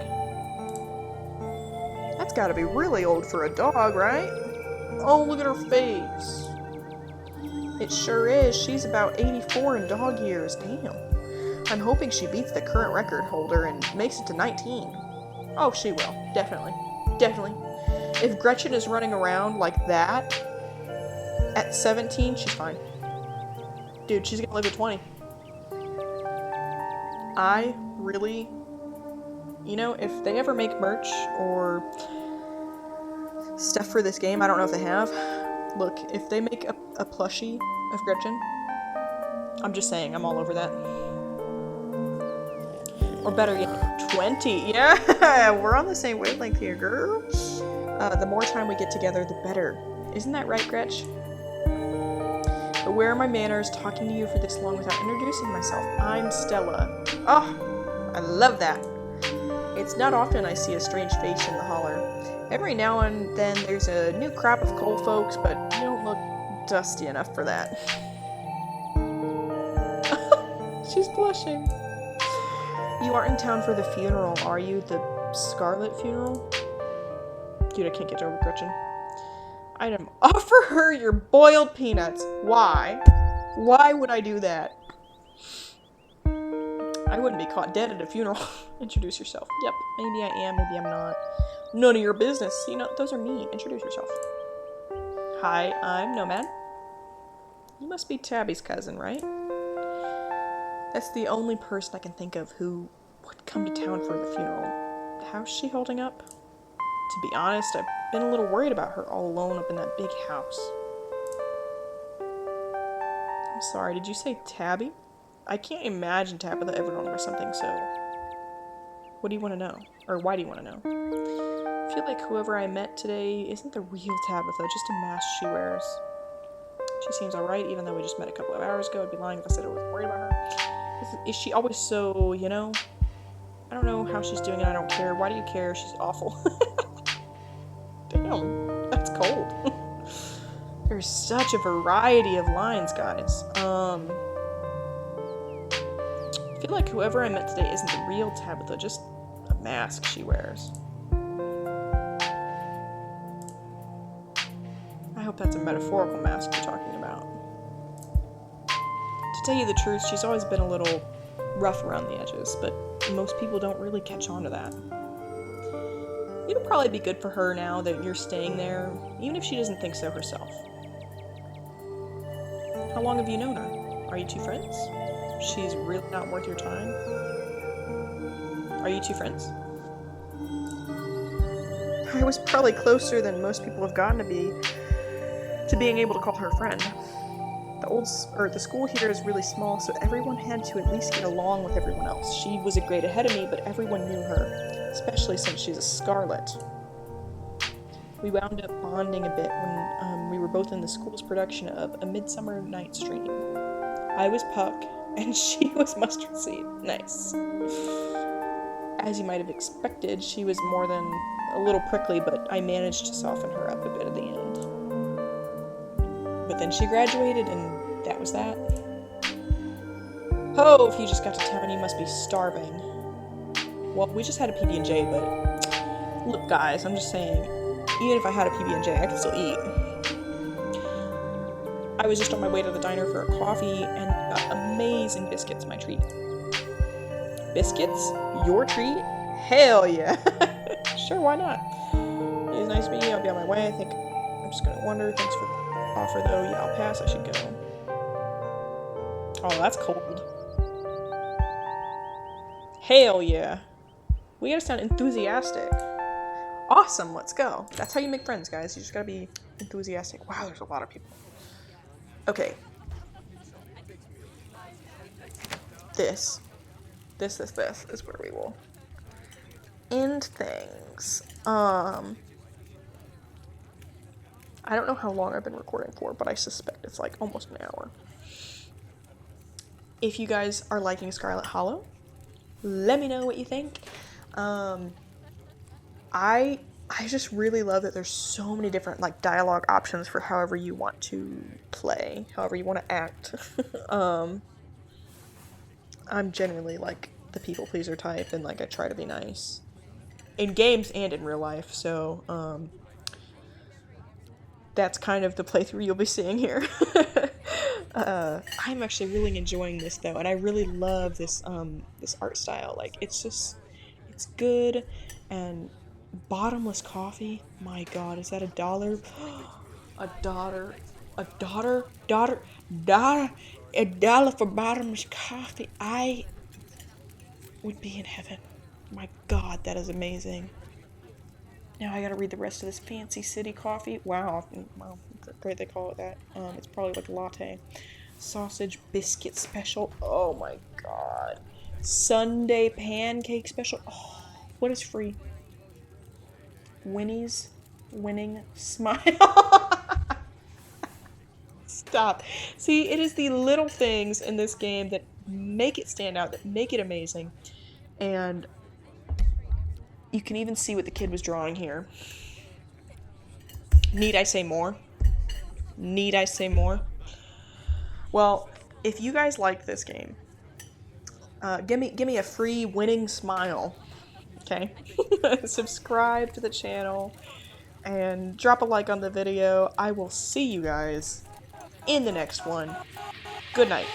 That's gotta be really old for a dog, right? Oh, look at her face. It sure is. She's about 84 in dog years. Damn. I'm hoping she beats the current record holder and makes it to 19. Oh, she will. Definitely. Definitely. If Gretchen is running around like that at 17, she's fine. Dude, she's gonna live at 20. I really... You know, if they ever make merch or stuff for this game, I don't know if they have. Look, if they make a plushie of Gretchen, I'm just saying, I'm all over that. Or better yet, 20. Yeah, we're on the same wavelength here, girl. The more time we get together, the better. Isn't that right, Gretch? But where are my manners talking to you for this long without introducing myself? I'm Stella. Oh, I love that. It's not often I see a strange face in the holler. Every now and then there's a new crop of coal folks, but you don't look dusty enough for that. She's blushing. You aren't in town for the funeral, are you? The Scarlet funeral? Dude, I can't get over Gretchen. Item. Offer her your boiled peanuts. Why? Why would I do that? I wouldn't be caught dead at a funeral. Introduce yourself. Yep, maybe I am, maybe I'm not. None of your business. You know, those are mean. Introduce yourself. Hi, I'm Nomad. You must be Tabby's cousin, right? That's the only person I can think of who would come to town for the funeral. How's she holding up? To be honest, I've been a little worried about her all alone up in that big house. I'm sorry, did you say Tabby? I can't imagine Tabitha ever going over something so... What do you want to know? Or why do you want to know? I feel like whoever I met today isn't the real Tabitha, just a mask she wears. She seems alright, even though we just met a couple of hours ago. I'd be lying if I said I wasn't worried about her. Is she always so, you know? I don't know how she's doing and I don't care. Why do you care? She's awful. Damn, that's cold. There's such a variety of lines, guys. I feel like whoever I met today isn't the real Tabitha, just a mask she wears. I hope that's a metaphorical mask you're talking about. To tell you the truth, she's always been a little rough around the edges, but most people don't really catch on to that. It'll probably be good for her now that you're staying there, even if she doesn't think so herself. How long have you known her? Are you two friends? She's really not worth your time? Are you two friends? I was probably closer than most people have gotten to being able to call her friend. The school here is really small, so everyone had to at least get along with everyone else. She was a grade ahead of me, but everyone knew her, especially since she's a Scarlet. We wound up bonding a bit when we were both in the school's production of A Midsummer Night's Dream. I was Puck, and she was Mustard Seed. Nice. As you might have expected, she was more than a little prickly, but I managed to soften her up a bit at the end. But then she graduated, and that was that. Oh, if you just got to town, you must be starving. Well, we just had a PB&J, but... Look, guys, I'm just saying, even if I had a PB&J, I could still eat. I was just on my way to the diner for a coffee, and got amazing biscuits, my treat. Biscuits? Your treat? Hell yeah! Sure, why not? It was nice meeting you. I'll be on my way. I think I'm just gonna wander. Thanks for the offer, though. Yeah, I'll pass. I should go. Oh, that's cold. Hell yeah. We gotta sound enthusiastic. Awesome, let's go. That's how you make friends, guys. You just gotta be enthusiastic. Wow, there's a lot of people. Okay. This is where we will end things. I don't know how long I've been recording for, but I suspect it's like almost an hour. If you guys are liking Scarlet Hollow, let me know what you think. I just really love that there's so many different like dialogue options for however you want to play, however you want to act. I'm generally like the people pleaser type, and like I try to be nice in games and in real life, so that's kind of the playthrough you'll be seeing here. I'm actually really enjoying this though, and I really love this this art style. Like it's good, and bottomless coffee. My God, is that $1? A daughter, a daughter, $1 for bottomless coffee. I would be in heaven. My God, that is amazing. Now I gotta read the rest of this fancy city coffee. Wow, wow, great they call it that. It's probably like a latte. Sausage biscuit special. Oh my God. Sunday pancake special. Oh, what is free? Winnie's winning smile. Stop. See, it is the little things in this game that make it stand out, that make it amazing. And you can even see what the kid was drawing here. Need I say more? Need I say more? Well, if you guys like this game, give me a free winning smile. Okay? Subscribe to the channel and drop a like on the video. I will see you guys in the next one. Good night.